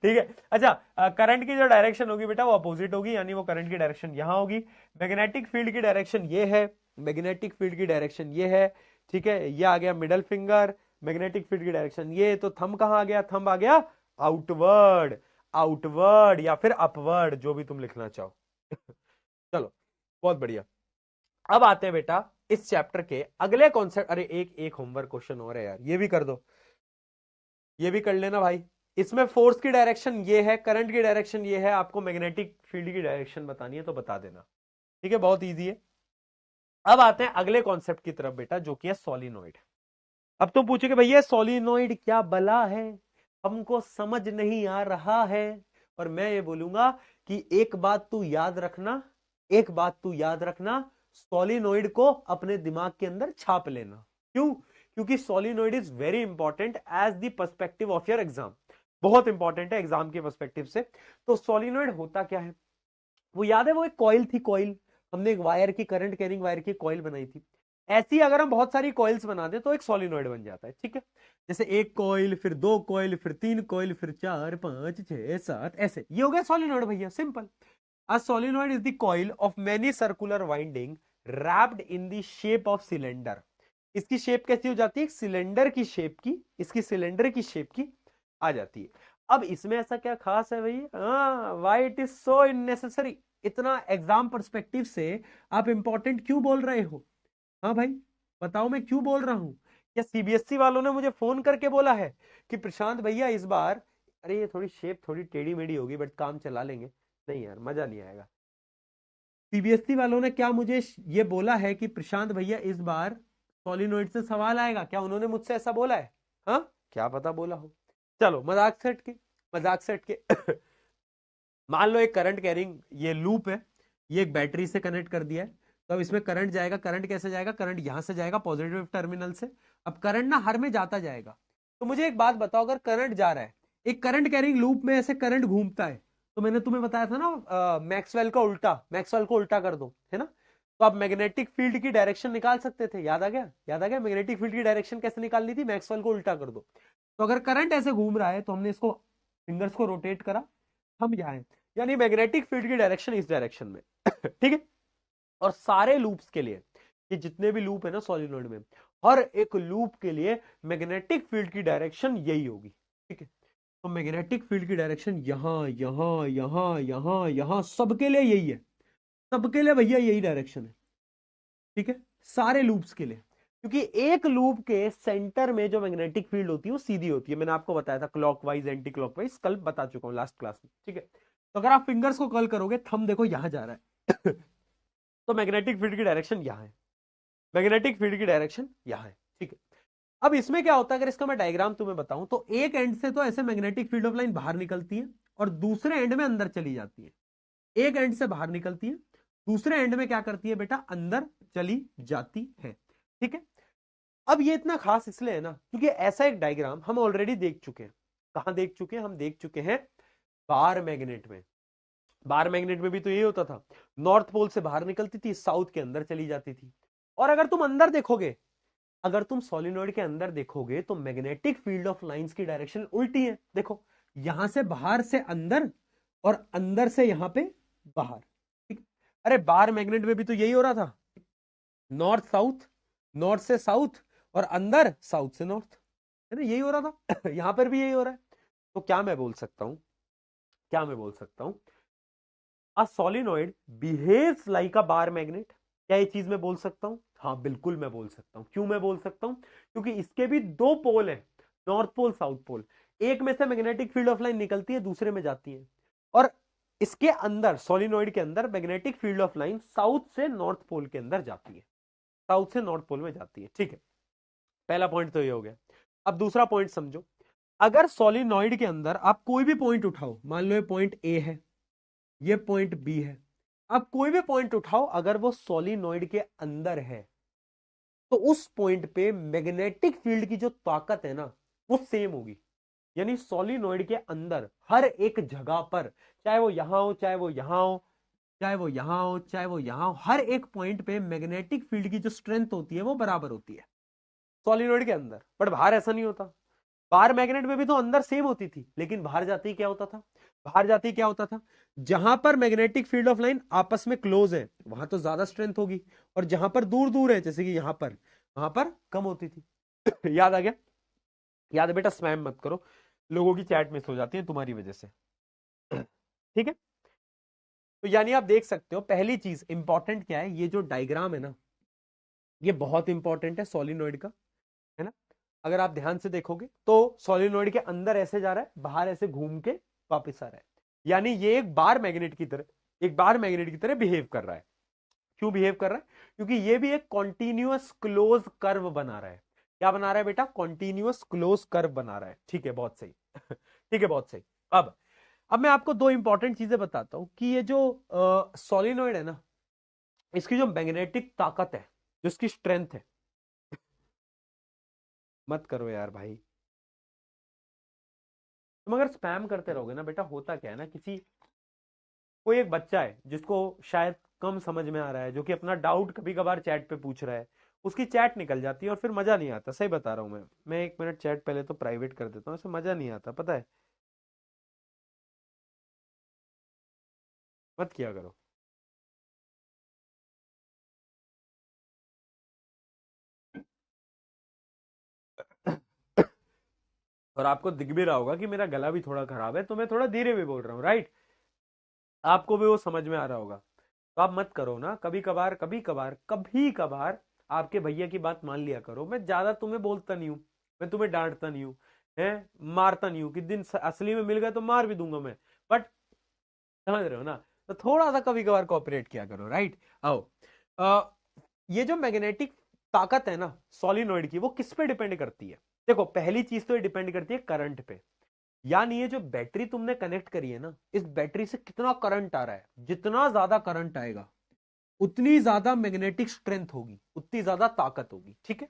ठीक है। अच्छा, करंट की जो डायरेक्शन होगी बेटा वो अपोजिट होगी, यानी वो करंट की डायरेक्शन यहां होगी। मैग्नेटिक फील्ड की डायरेक्शन ये है, मैग्नेटिक फील्ड की डायरेक्शन ये है, ठीक है। ये आ गया मिडल फिंगर, मैग्नेटिक फील्ड की डायरेक्शन ये, तो थंब कहां आ गया, थंब आ गया आउटवर्ड, आउटवर्ड या फिर अपवर्ड, जो भी तुम लिखना चाहो। चलो, बहुत बढ़िया। अब आते हैं बेटा इस चैप्टर के अगले कॉन्सेप्ट। अरे एक एक होमवर्क क्वेश्चन और है यार, ये भी कर दो, ये भी कर लेना भाई। इसमें फोर्स की डायरेक्शन ये है, करंट की डायरेक्शन ये है, आपको मैग्नेटिक फील्ड की डायरेक्शन बतानी है तो बता देना, ठीक है, बहुत इजी है। अब आते हैं अगले कॉन्सेप्ट की तरफ बेटा, जो कि है सोलिनॉइड। अब तुम पूछोगे भैया सोलिनॉइड क्या बला है, हमको समझ नहीं आ रहा है। और मैं ये बोलूंगा कि एक बात तू याद रखना, एक बात तू याद रखना, सोलिनॉइड को अपने दिमाग के अंदर छाप लेना। क्यों, क्योंकि solenoid is very important as the perspective of your exam, बहुत इंपॉर्टेंट है एग्जाम के पर्सपेक्टिव से। तो सोलिनॉइड होता क्या है, वो याद है, वो एक कॉइल थी, कॉइल, हमने एक वायर की, करंट कैरिंग वायर की कॉइल बनाई थी। ऐसी अगर हम बहुत सारी कॉइल्स बना दें तो एक सोलिनॉइड बन जाता है, ठीक है। जैसे एक कॉइल, फिर दो कॉइल, फिर तीन कॉइल, फिर चार, पांच, छह, सात, ऐसे, ये हो गया सोलिनॉइड भैया, simple. A solenoid is the coil of many circular winding wrapped in the shape of cylinder। इसकी शेप कैसी हो जाती है, सिलेंडर की शेप की, इसकी सिलेंडर की शेप की आ जाती है। अब इसमें ऐसा क्या खास है भाई, व्हाई इट इज सो इननेसेसरी, इतना एग्जाम पर्सपेक्टिव से आप इंपॉर्टेंट क्यों बोल रहे हो, हाँ भाई बताओ, मैं क्यों बोल रहा हूं। क्या सीबीएसई वालों ने मुझे फोन करके बोला है कि प्रशांत भैया इस बार, अरे ये थोड़ी शेप थोड़ी टेढ़ी मेढ़ी होगी बट काम चला लेंगे, नहीं यार मजा नहीं आएगा। सीबीएसई वालों ने क्या मुझे ये बोला है कि प्रशांत भैया इस बार सोलिनॉइड से सवाल आएगा, क्या उन्होंने मुझसे ऐसा बोला है, हाँ क्या पता बोला हो। चलो मजाक से हट के, मजाक से हट के मान लो एक करंट कैरिंग ये लूप है, ये एक बैटरी से कनेक्ट कर दिया है, तो अब इसमें करंट जाएगा, करंट कैसे जाएगा, करंट यहां से जाएगा पॉजिटिव टर्मिनल से। अब करंट ना हर में जाता जाएगा। तो मुझे एक बात बताओ, अगर करंट जा रहा है, एक करंट कैरिंग लूप में ऐसे करंट घूमता है, तो मैंने तुम्हें बताया था ना मैक्सवेल का उल्टा, मैक्सवेल को उल्टा कर दो, है ना। तो आप मैग्नेटिक फील्ड की डायरेक्शन निकाल सकते थे, याद आ गया, याद आ गया, मैग्नेटिक फील्ड की डायरेक्शन कैसे निकालनी थी, मैक्सवेल को उल्टा कर दो। तो अगर करंट ऐसे घूम रहा है तो हमने इसको फिंगर्स को रोटेट करा, हम यहाँ हैं, यानी मैग्नेटिक फील्ड की डायरेक्शन इस डायरेक्शन में ठीक है। और सारे लूप्स के लिए, ये जितने भी लूप है ना सॉलिनॉइड में, हर एक लूप के लिए मैग्नेटिक फील्ड की डायरेक्शन यही होगी, ठीक है। तो मैग्नेटिक फील्ड की डायरेक्शन यहां यहां यहां यहां यहां सबके लिए यही है, सबके लिए भैया यही डायरेक्शन है, ठीक है, सारे लूप्स के लिए। क्योंकि एक लूप के सेंटर में जो मैग्नेटिक फील्ड होती है वो सीधी होती है, मैंने आपको बताया था क्लॉकवाइज एंटी क्लॉकवाइज, कल बता चुका हूं लास्ट क्लास में, ठीक है। तो अगर आप फिंगर्स को कर्ल करोगे, थंब देखो यहां जा रहा है तो मैग्नेटिक फील्ड की डायरेक्शन यहां है, मैग्नेटिक फील्ड की डायरेक्शन यहां है, ठीक है। अब इसमें क्या होता है, अगर इसका मैं डायग्राम तुम्हें बताऊं, तो एक एंड से तो ऐसे मैग्नेटिक फील्ड ऑफ लाइन बाहर निकलती है और दूसरे एंड में अंदर चली जाती है। एक एंड से बाहर निकलती है, दूसरे एंड में क्या करती है बेटा, अंदर चली जाती है, ठीक है। अब ये इतना खास इसलिए है ना, क्योंकि ऐसा एक डायग्राम हम ऑलरेडी देख चुके हैं। कहां देख चुके हैं, हम देख चुके हैं बार मैग्नेट में। बार मैग्नेट में भी तो यही होता था, नॉर्थ पोल से बाहर निकलती थी, साउथ के अंदर चली जाती थी। और अगर तुम अंदर देखोगे, अगर तुम सोलिनॉइड के अंदर देखोगे, तो मैग्नेटिक फील्ड ऑफ लाइंस की डायरेक्शन उल्टी है, देखो, यहां से बाहर से अंदर और अंदर से यहां पे बाहर, ठीक। अरे बार मैग्नेट में भी तो यही हो रहा था, नॉर्थ साउथ, नॉर्थ से साउथ और अंदर साउथ से नॉर्थ, है ना, यही हो रहा था यहां पर भी यही हो रहा है। तो क्या मैं बोल सकता हूं, क्या मैं बोल सकता हूं, a solenoid behaves like a bar magnet. क्या ये चीज मैं बोल सकता हूं, हाँ बिल्कुल मैं बोल सकता हूं। क्यों मैं बोल सकता हूं, क्योंकि इसके भी दो पोल हैं, नॉर्थ पोल साउथ पोल। एक में से मैग्नेटिक फील्ड ऑफ लाइन निकलती है, दूसरे में जाती है। और इसके अंदर, सोलिनॉइड के अंदर, magnetic field of line south से नॉर्थ पोल के अंदर जाती है, साउथ से नॉर्थ पोल में जाती है, ठीक है। पहला पॉइंट तो ये हो गया। अब दूसरा पॉइंट समझो, अगर सोलिनॉइड के अंदर आप कोई भी पॉइंट उठाओ, मान लो ये पॉइंट ए है, ये पॉइंट बी है, आप कोई भी पॉइंट उठाओ, अगर वो सोलिनॉइड के अंदर है, तो उस पॉइंट पे मैग्नेटिक फील्ड की जो ताकत है ना, वो सेम होगी। यानी सोलिनॉइड के अंदर हर एक जगह पर, चाहे वो यहां हो, चाहे वो यहां हो, चाहे वो यहां हो, चाहे वो यहां हो, हर एक पॉइंट पे मैग्नेटिक फील्ड की जो स्ट्रेंथ होती है वो बराबर होती है सोलिनॉइड के अंदर। बट बाहर ऐसा नहीं होता। बाहर मैग्नेट में भी तो अंदर सेम होती थी, लेकिन बाहर जाते ही क्या होता था, बाहर जाते ही क्या होता था, जहां पर मैग्नेटिक फील्ड ऑफ लाइन आपस में क्लोज है वहां तो ज्यादा स्ट्रेंथ होगी, और जहां पर दूर दूर है, जैसे कि यहां पर, वहां पर कम होती थी याद आ गया, याद है बेटा, स्पैम मत करो, लोगों की चैट मिस हो जाती है तुम्हारी वजह से ठीक है। तो यानी आप देख सकते हो, पहली चीज इंपॉर्टेंट क्या है, ये जो डायग्राम है ना, ये बहुत इंपॉर्टेंट है सोलिनॉइड का, है ना। अगर आप ध्यान से देखोगे तो सोलिनॉइड के अंदर ऐसे जा रहा है, बाहर ऐसे घूम के वापस आ रहा है, यानी ये एक बार मैग्नेट की तरह, एक बार मैग्नेट की तरह बिहेव कर रहा है। क्यों बिहेव कर रहा है, क्योंकि ये भी एक कॉन्टिन्यूअस क्लोज कर्व बना रहा है। क्या बना रहा है बेटा, कॉन्टिन्यूअस क्लोज कर्व बना रहा है, ठीक है, बहुत सही ठीक है, बहुत सही। अब मैं आपको दो इंपॉर्टेंट चीजें बताता हूं कि ये जो सोलिनॉइड है ना, इसकी जो मैग्नेटिक ताकत है, जो इसकी स्ट्रेंथ है, मत करो यार भाई, तुम अगर स्पैम करते रहोगे ना बेटा, होता क्या है ना, किसी, कोई एक बच्चा है जिसको शायद कम समझ में आ रहा है, जो कि अपना डाउट कभी कभार चैट पे पूछ रहा है, उसकी चैट निकल जाती है और फिर मजा नहीं आता। सही बता रहा हूं मैं 1 मिनट चैट पहले तो प्राइवेट कर देता हूँ, ऐसे मजा नहीं आता, पता है, मत किया करो और आपको दिख भी रहा होगा कि मेरा गला भी थोड़ा खराब है, तो मैं थोड़ा धीरे भी बोल रहा हूँ, राइट, आपको भी वो समझ में आ रहा होगा। तो आप मत करो ना, कभी कभार, कभी कभार, कभी कभार आपके भैया की बात मान लिया करो। मैं ज्यादा तुम्हें बोलता नहीं हूँ, मैं तुम्हें डांटता नहीं हूँ, है, मारता नहीं हूँ, कि दिन असली में मिल गए तो मार भी दूंगा मैं, बट समझ रहे हो ना, तो थोड़ा सा कभी कभार कोऑपरेट किया करो, राइट। आओ, अ, ये जो मैग्नेटिक ताकत है ना सोलिनॉइड की, वो किस पे डिपेंड करती है, देखो पहली चीज तो ये डिपेंड करती है करंट पे। यानी ये जो बैटरी तुमने कनेक्ट करी है ना, इस बैटरी से कितना करंट आ रहा है, जितना ज्यादा करंट आएगा, उतनी ज्यादा मैग्नेटिक स्ट्रेंथ होगी, उतनी ज्यादा ताकत होगी, ठीक है।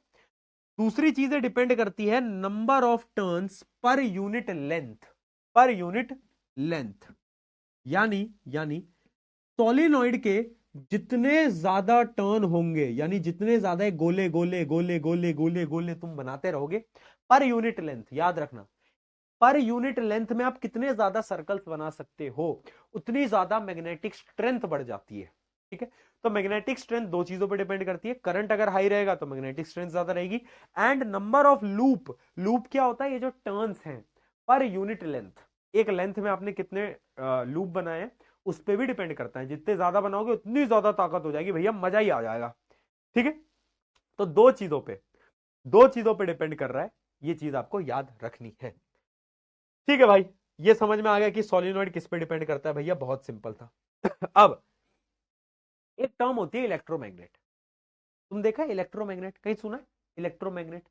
दूसरी चीजें डिपेंड करती है number of turns per unit length, per unit length. यानी सोलिनॉइड के जितने ज्यादा टर्न होंगे, यानी जितने ज्यादा गोले गोले गोले गोले गोले गोले तुम बनाते रहोगे पर यूनिट लेंथ, याद रखना पर यूनिट लेंथ में आप कितने ज्यादा सर्कल्स बना सकते हो, उतनी ज्यादा मैग्नेटिक स्ट्रेंथ बढ़ जाती है, ठीक है। तो मैग्नेटिक स्ट्रेंथ दो चीजों पर डिपेंड करती है, करंट अगर हाई रहेगा तो मैग्नेटिक स्ट्रेंथ ज्यादा रहेगी, and number of loop. Loop क्या होता है, ये जो टर्न्स हैं पर यूनिट लेंथ, एक लेंथ में आपने कितने लूप बनाए हैं उस पर भी डिपेंड करता है। जितने ज्यादा बनाओगे उतनी ज्यादा ताकत हो जाएगी भैया, मजा ही आ जाएगा, ठीक है। तो दो चीजों पे डिपेंड कर रहा है, ये चीज आपको याद रखनी है, ठीक है भाई। ये समझ में आ गया कि सोलिनॉइड किस पे डिपेंड करता है भैया, बहुत सिंपल था। अब एक टर्म होती है इलेक्ट्रोमैग्नेट, तुम देखा है इलेक्ट्रोमैग्नेट, कहीं सुना है इलेक्ट्रोमैग्नेट?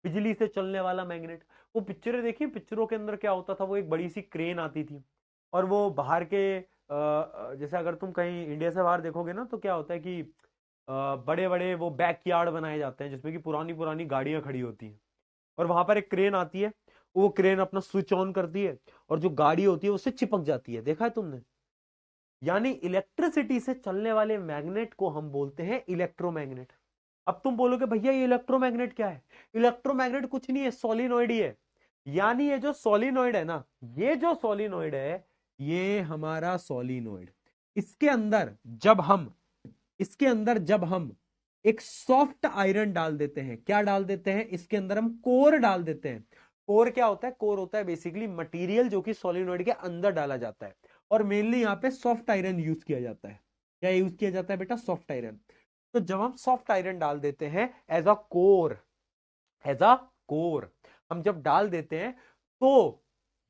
बिजली से चलने वाला मैग्नेट। वो पिक्चरें देखी, पिक्चरों के अंदर क्या होता था, वो एक बड़ी सी क्रेन आती थी और वो बाहर के जैसे अगर तुम कहीं इंडिया से बाहर देखोगे ना तो क्या होता है कि बड़े बड़े वो बैक यार्ड बनाए जाते हैं जिसमें कि पुरानी पुरानी गाड़ियां खड़ी होती हैं, और वहां पर एक क्रेन आती है, वो क्रेन अपना स्विच ऑन करती है और जो गाड़ी होती है उससे चिपक जाती है, देखा है तुमने? यानी इलेक्ट्रिसिटी से चलने वाले मैग्नेट को हम बोलते हैं इलेक्ट्रोमैग्नेट। अब तुम बोलोगे भैया ये इलेक्ट्रोमैग्नेट क्या है? इलेक्ट्रोमैग्नेट कुछ नहीं है, सोलिनॉइड ही है। यानी ये जो सोलिनॉइड है ना, ये जो सोलिनॉइड है, ये हमारा सोलिनॉइड, इसके अंदर जब हम एक सॉफ्ट आयरन डाल देते हैं, क्या डाल देते हैं इसके अंदर, हम कोर डाल देते हैं। कोर क्या होता है? कोर होता है बेसिकली मटेरियल जो कि सोलिनॉइड के अंदर डाला जाता है, और मेनली यहाँ पे सॉफ्ट आयरन यूज किया जाता है। क्या यूज किया जाता है बेटा? Soft iron. तो जब हम सॉफ्ट आयरन डाल देते हैं as a core, as a core हम जब डाल देते हैं, तो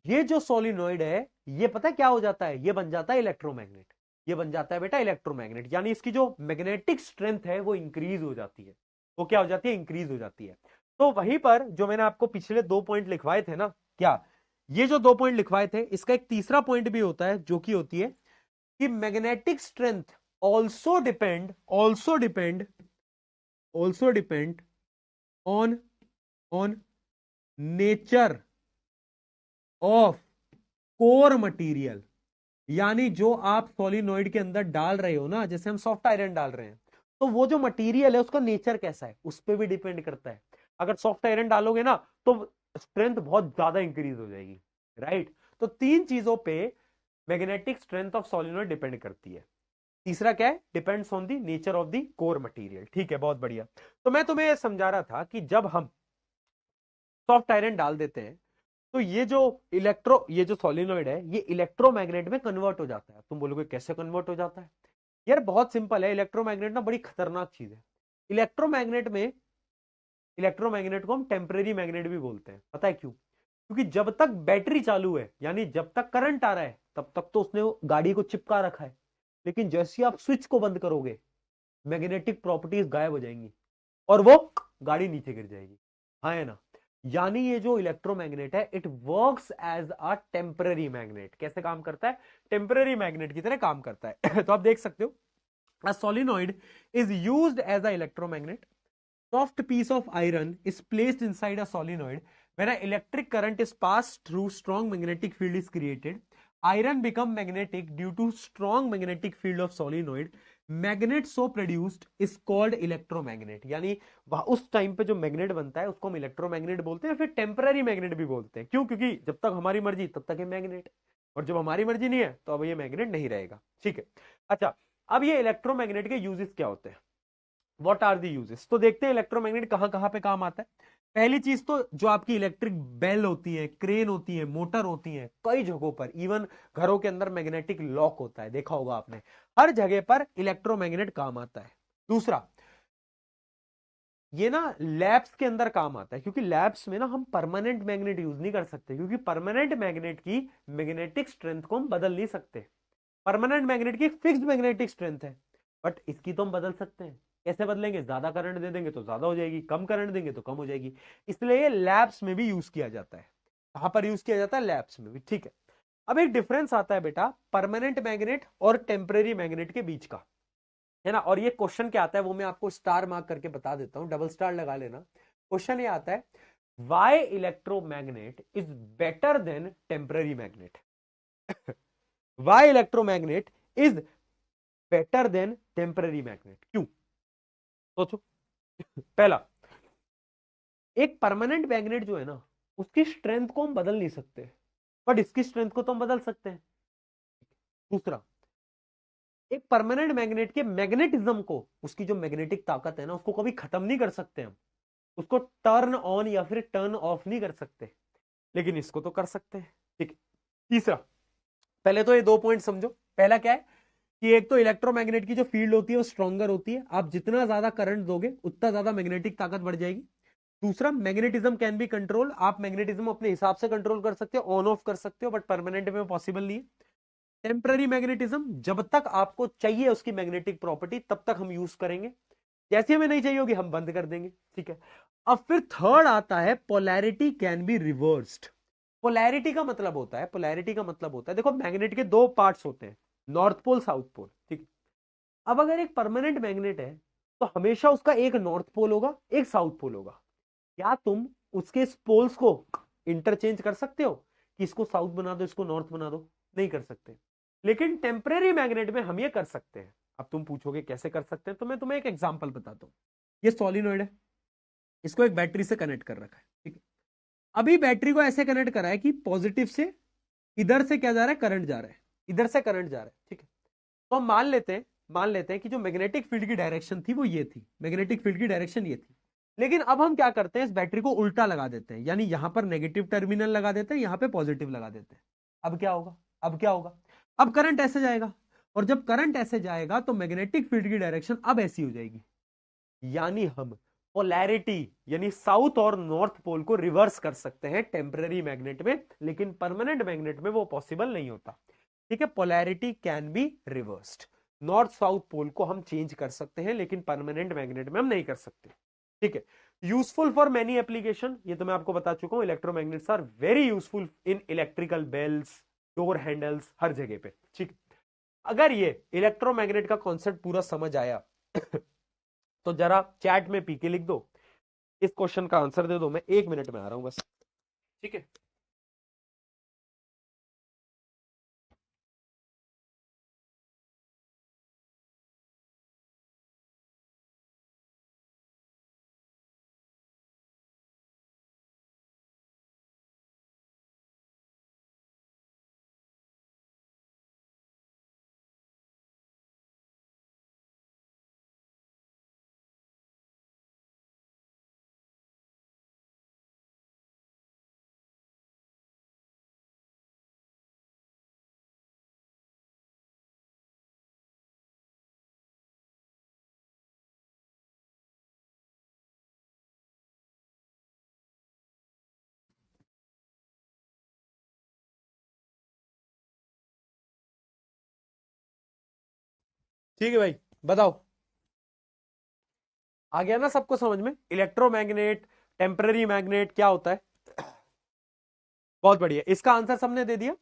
ये जो सोलिनॉइड है ये पता है क्या हो जाता है? ये बन जाता है इलेक्ट्रोमैग्नेट। ये बन जाता है बेटा इलेक्ट्रोमैग्नेट, यानी इसकी जो मैग्नेटिक स्ट्रेंथ है वो इंक्रीज हो जाती है। वो क्या हो जाती है? इंक्रीज हो जाती है। तो वहीं पर जो मैंने आपको पिछले 2 पॉइंट लिखवाए थे ना, क्या ये जो 2 पॉइंट लिखवाए थे, इसका एक तीसरा पॉइंट भी होता है जो कि होती है कि magnetic strength also depend on on nature of core material. यानी जो आप सोलिनॉइड के अंदर डाल रहे हो ना, जैसे हम सॉफ्ट आयरन डाल रहे हैं, तो वो जो मटेरियल है उसका नेचर कैसा है उस पर भी डिपेंड करता है। अगर सॉफ्ट आयरन डालोगे ना तो स्ट्रेंथ बहुत ज्यादा इंक्रीज हो जाएगी, राइट। तो तीन चीजों पे magnetic strength of solenoid depend करती है। तीसरा क्या है? Depends on the nature of the core material, ठीक है, बहुत बढ़िया। तो मैं तुम्हें समझा रहा था कि जब हम सॉफ्ट आयरन डाल देते हैं तो ये जो सोलिनॉइड है ये इलेक्ट्रोमैग्नेट में कन्वर्ट हो जाता है। तुम बोलोगे कैसे कन्वर्ट हो जाता है? यार बहुत सिंपल है, इलेक्ट्रोमैग्नेट ना बड़ी खतरनाक चीज है। इलेक्ट्रोमैग्नेट में इलेक्ट्रोमैग्नेट को हम टेम्परेरी मैग्नेट भी बोलते हैं, पता है क्यों? क्योंकि जब तक बैटरी चालू है, यानी जब तक करंट आ रहा है, तब तक तो उसने वो गाड़ी को चिपका रखा है, लेकिन जैसे ही आप स्विच को बंद करोगे मैग्नेटिक प्रॉपर्टीज गायब हो जाएंगी और वो गाड़ी नीचे गिर जाएगी, हाँ है ना। यानी ये जो इलेक्ट्रोमैग्नेट है it works as a temporary magnet. कैसे काम करता है? टेम्पररी मैग्नेट की तरह काम करता है। तो आप देख सकते हो, a solenoid is used as a electromagnet. Soft piece of iron is placed inside a solenoid. When an electric current is passed through, strong magnetic field is created. Iron become magnetic due to strong magnetic field of solenoid. Magnet so produced is called electromagnet. यानी उस time पे जो magnet बनता है उसको हम electromagnet बोलते हैं, फिर टेम्पररी मैग्नेट भी बोलते हैं। क्यों? क्योंकि जब तक हमारी मर्जी तब तक ये मैग्नेट, और जब हमारी मर्जी नहीं है तो अब ये मैग्नेट नहीं रहेगा, ठीक है। अच्छा, अब ये इलेक्ट्रोमैग्नेट के यूजेस क्या होते हैं? What are the uses? तो देखते हैं इलेक्ट्रोमैग्नेट कहां कहां पे काम आता है। पहली चीज तो जो आपकी इलेक्ट्रिक बेल होती है, क्रेन होती है, मोटर होती है, कई जगहों पर, इवन घरों के अंदर मैग्नेटिक लॉक होता है, देखा होगा आपने, हर जगह पर इलेक्ट्रोमैग्नेट काम आता है। दूसरा, ये ना लैब्स के अंदर काम आता है, क्योंकि लैब्स में ना हम परमानेंट मैग्नेट यूज नहीं कर सकते, क्योंकि परमानेंट मैग्नेट की मैग्नेटिक स्ट्रेंथ को हम बदल नहीं सकते। परमानेंट मैग्नेट की फिक्स्ड मैग्नेटिक स्ट्रेंथ है, बट इसकी तो हम बदल सकते हैं। कैसे बदलेंगे? ज्यादा करंट दे देंगे तो ज्यादा हो जाएगी, कम करंट देंगे तो कम हो जाएगी। इसलिए ये लैब्स में भी यूज किया जाता है। कहां पर यूज किया जाता है? लैब्स में भी, ठीक है। अब एक डिफरेंस आता है बेटा परमानेंट मैग्नेट और टेम्परेरी मैग्नेट के बीच का। है ना। और ये क्वेश्चन क्या आता है वो मैं आपको स्टार मार्क करके बता देता हूं, डबल स्टार लगा लेना। क्वेश्चन ये आता है, why electromagnet is better than temporary magnet. Why electromagnet is better than temporary magnet, क्यों? सोचो। पहला, एक परमानेंट मैग्नेट जो है ना, उसकी स्ट्रेंथ को हम बदल नहीं सकते, बट इसकी स्ट्रेंथ को तो हम बदल सकते हैं। दूसरा, एक परमानेंट मैग्नेट के मैग्नेटिज्म को, उसकी जो मैग्नेटिक ताकत है ना, उसको कभी खत्म नहीं कर सकते हम, उसको टर्न ऑन या फिर टर्न ऑफ नहीं कर सकते, लेकिन इसको तो कर सकते हैं। ठीक है। तीसरा, पहले तो ये 2 पॉइंट समझो। पहला क्या है कि एक तो इलेक्ट्रोमैग्नेट की जो फील्ड होती है वो स्ट्रॉन्गर होती है, आप जितना ज्यादा करंट दोगे उतना ज्यादा मैग्नेटिक ताकत बढ़ जाएगी। दूसरा, मैग्नेटिज्म कैन बी कंट्रोल, आप मैग्नेटिज्म अपने हिसाब से कंट्रोल कर सकते हो, ऑन ऑफ कर सकते हो, बट परमानेंट में पॉसिबल नहीं है। टेम्पररी मैग्नेटिज्म, जब तक आपको चाहिए उसकी मैग्नेटिक प्रॉपर्टी तब तक हम यूज करेंगे, जैसे हमें नहीं चाहिए होगी हम बंद कर देंगे। ठीक है। अब फिर थर्ड आता है, polarity can be reversed. Polarity का मतलब होता है, पोलैरिटी का मतलब होता है, देखो मैग्नेट के 2 पार्ट्स होते हैं, नॉर्थ पोल साउथ पोल। ठीक है। अब अगर एक परमानेंट मैग्नेट है तो हमेशा उसका एक नॉर्थ पोल होगा, एक साउथ पोल होगा। क्या तुम उसके पोल्स को इंटरचेंज कर सकते हो कि इसको साउथ बना दो इसको नॉर्थ बना दो? नहीं कर सकते। लेकिन टेम्परेरी मैग्नेट में हम ये कर सकते हैं। अब तुम पूछोगे कैसे कर सकते हैं, तो मैं तुम्हें एक एग्जांपल बताता हूं। ये सोलिनॉइड है, इसको एक बैटरी से कनेक्ट कर रखा है। ठीक है। अभी बैटरी को ऐसे कनेक्ट करा है कि पॉजिटिव से इधर से क्या जा रहा है, करंट जा रहा है, इधर से करंट जा रहा है। ठीक है। तो हम मान लेते हैं कि जो मैग्नेटिक फील्ड की डायरेक्शन थी वो ये थी, मैग्नेटिक फील्ड की डायरेक्शन ये थी। लेकिन अब हम क्या करते हैं, इस बैटरी को उल्टा लगा देते हैं, यानी यहां पर नेगेटिव टर्मिनल लगा देते हैं, यहां पे पॉजिटिव लगा देते हैं। अब क्या होगा, अब क्या होगा, अब करंट ऐसे जाएगा, और जब करंट ऐसे जाएगा तो मैग्नेटिक फील्ड की डायरेक्शन अब ऐसी हो जाएगी। यानी हम पोलैरिटी यानी साउथ और नॉर्थ पोल को रिवर्स कर सकते हैं टेम्पररी मैग्नेट में, लेकिन परमानेंट मैग्नेट में वो पॉसिबल नहीं होता। ठीक है। Polarity can be reversed, north south pole को हम चेंज कर सकते हैं, लेकिन परमानेंट मैग्नेट में हम नहीं कर सकते। ठीक है। यूजफुल फॉर मेनी एप्लीकेशन, ये तो मैं आपको बता चुका हूं, electromagnets are very useful in electrical bells, door handles, हर जगह पे। ठीक। अगर ये इलेक्ट्रोमैग्नेट का कॉन्सेप्ट पूरा समझ आया तो जरा चैट में पीके लिख दो, इस क्वेश्चन का आंसर दे दो, मैं 1 मिनट में आ रहा हूं बस। ठीक है। ठीक है भाई, बताओ आ गया ना सबको समझ में, इलेक्ट्रोमैग्नेट टेम्पररी मैग्नेट क्या होता है? बहुत बढ़िया, इसका आंसर सबने दे दिया।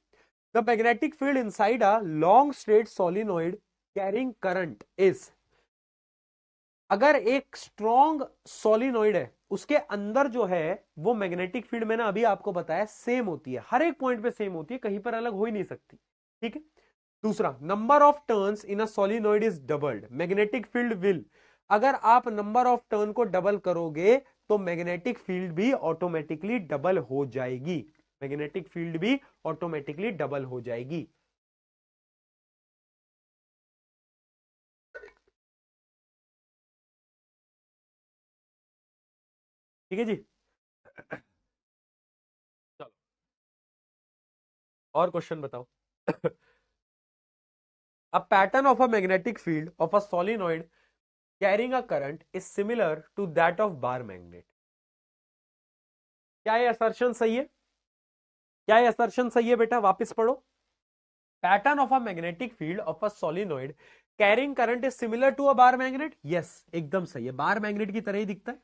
The magnetic field inside a long straight solenoid carrying current is, अगर एक स्ट्रॉन्ग सोलिनॉइड है उसके अंदर जो है वो मैग्नेटिक फील्ड, मैंने अभी आपको बताया सेम होती है, हर एक पॉइंट पे सेम होती है, कहीं पर अलग हो ही नहीं सकती। ठीक है। दूसरा, number of turns in a solenoid is doubled, magnetic field will, अगर आप नंबर ऑफ टर्न को डबल करोगे तो मैग्नेटिक फील्ड भी ऑटोमेटिकली डबल हो जाएगी, मैग्नेटिक फील्ड भी ऑटोमेटिकली डबल हो जाएगी। ठीक है जी। चलो और क्वेश्चन बताओ। A pattern of a magnetic field of a solenoid carrying a current is similar to that of bar magnet. क्या ये असर्शन सही है? क्या ये असर्शन सही है बेटा? वापस पढ़ो। Pattern of a magnetic field of a solenoid carrying current is similar to a bar magnet. Yes, एकदम सही है, बार मैग्नेट की तरह ही दिखता है।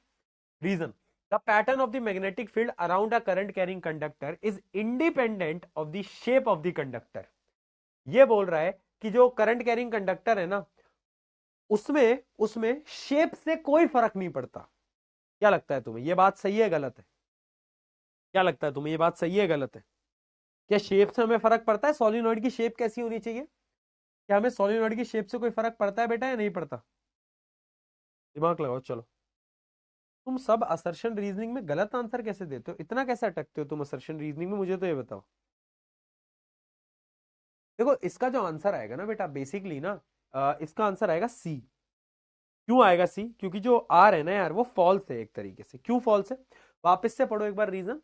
Reason, the pattern of the magnetic field around a current carrying conductor is independent of the shape of the conductor. ये बोल रहा है कि जो करंट कैरिंग कंडक्टर है ना, उसमें उसमें शेप से कोई फर्क नहीं पड़ता। क्या लगता है तुम्हें, ये बात सही है गलत है? क्या लगता है तुम्हें, ये बात सही है गलत है? क्या शेप से हमें फर्क पड़ता है? सोलिनॉइड की शेप कैसी होनी चाहिए? क्या हमें सोलिनॉइड की शेप से कोई फर्क पड़ता है बेटा या नहीं पड़ता? दिमाग लगाओ चलो। तुम सब असर्शन रीजनिंग में गलत आंसर कैसे देते हो, इतना कैसे अटकते हो तुम असर्शन रीजनिंग में, मुझे तो ये बताओ। देखो इसका जो आंसर आएगा ना बेटा, बेसिकली ना इसका आंसर आएगा सी। क्यों आएगा सी? क्योंकि जो आर है ना यार, वो फॉल्स है एक तरीके से। क्यों फॉल्स है? वापस से पढ़ो एक बार reason.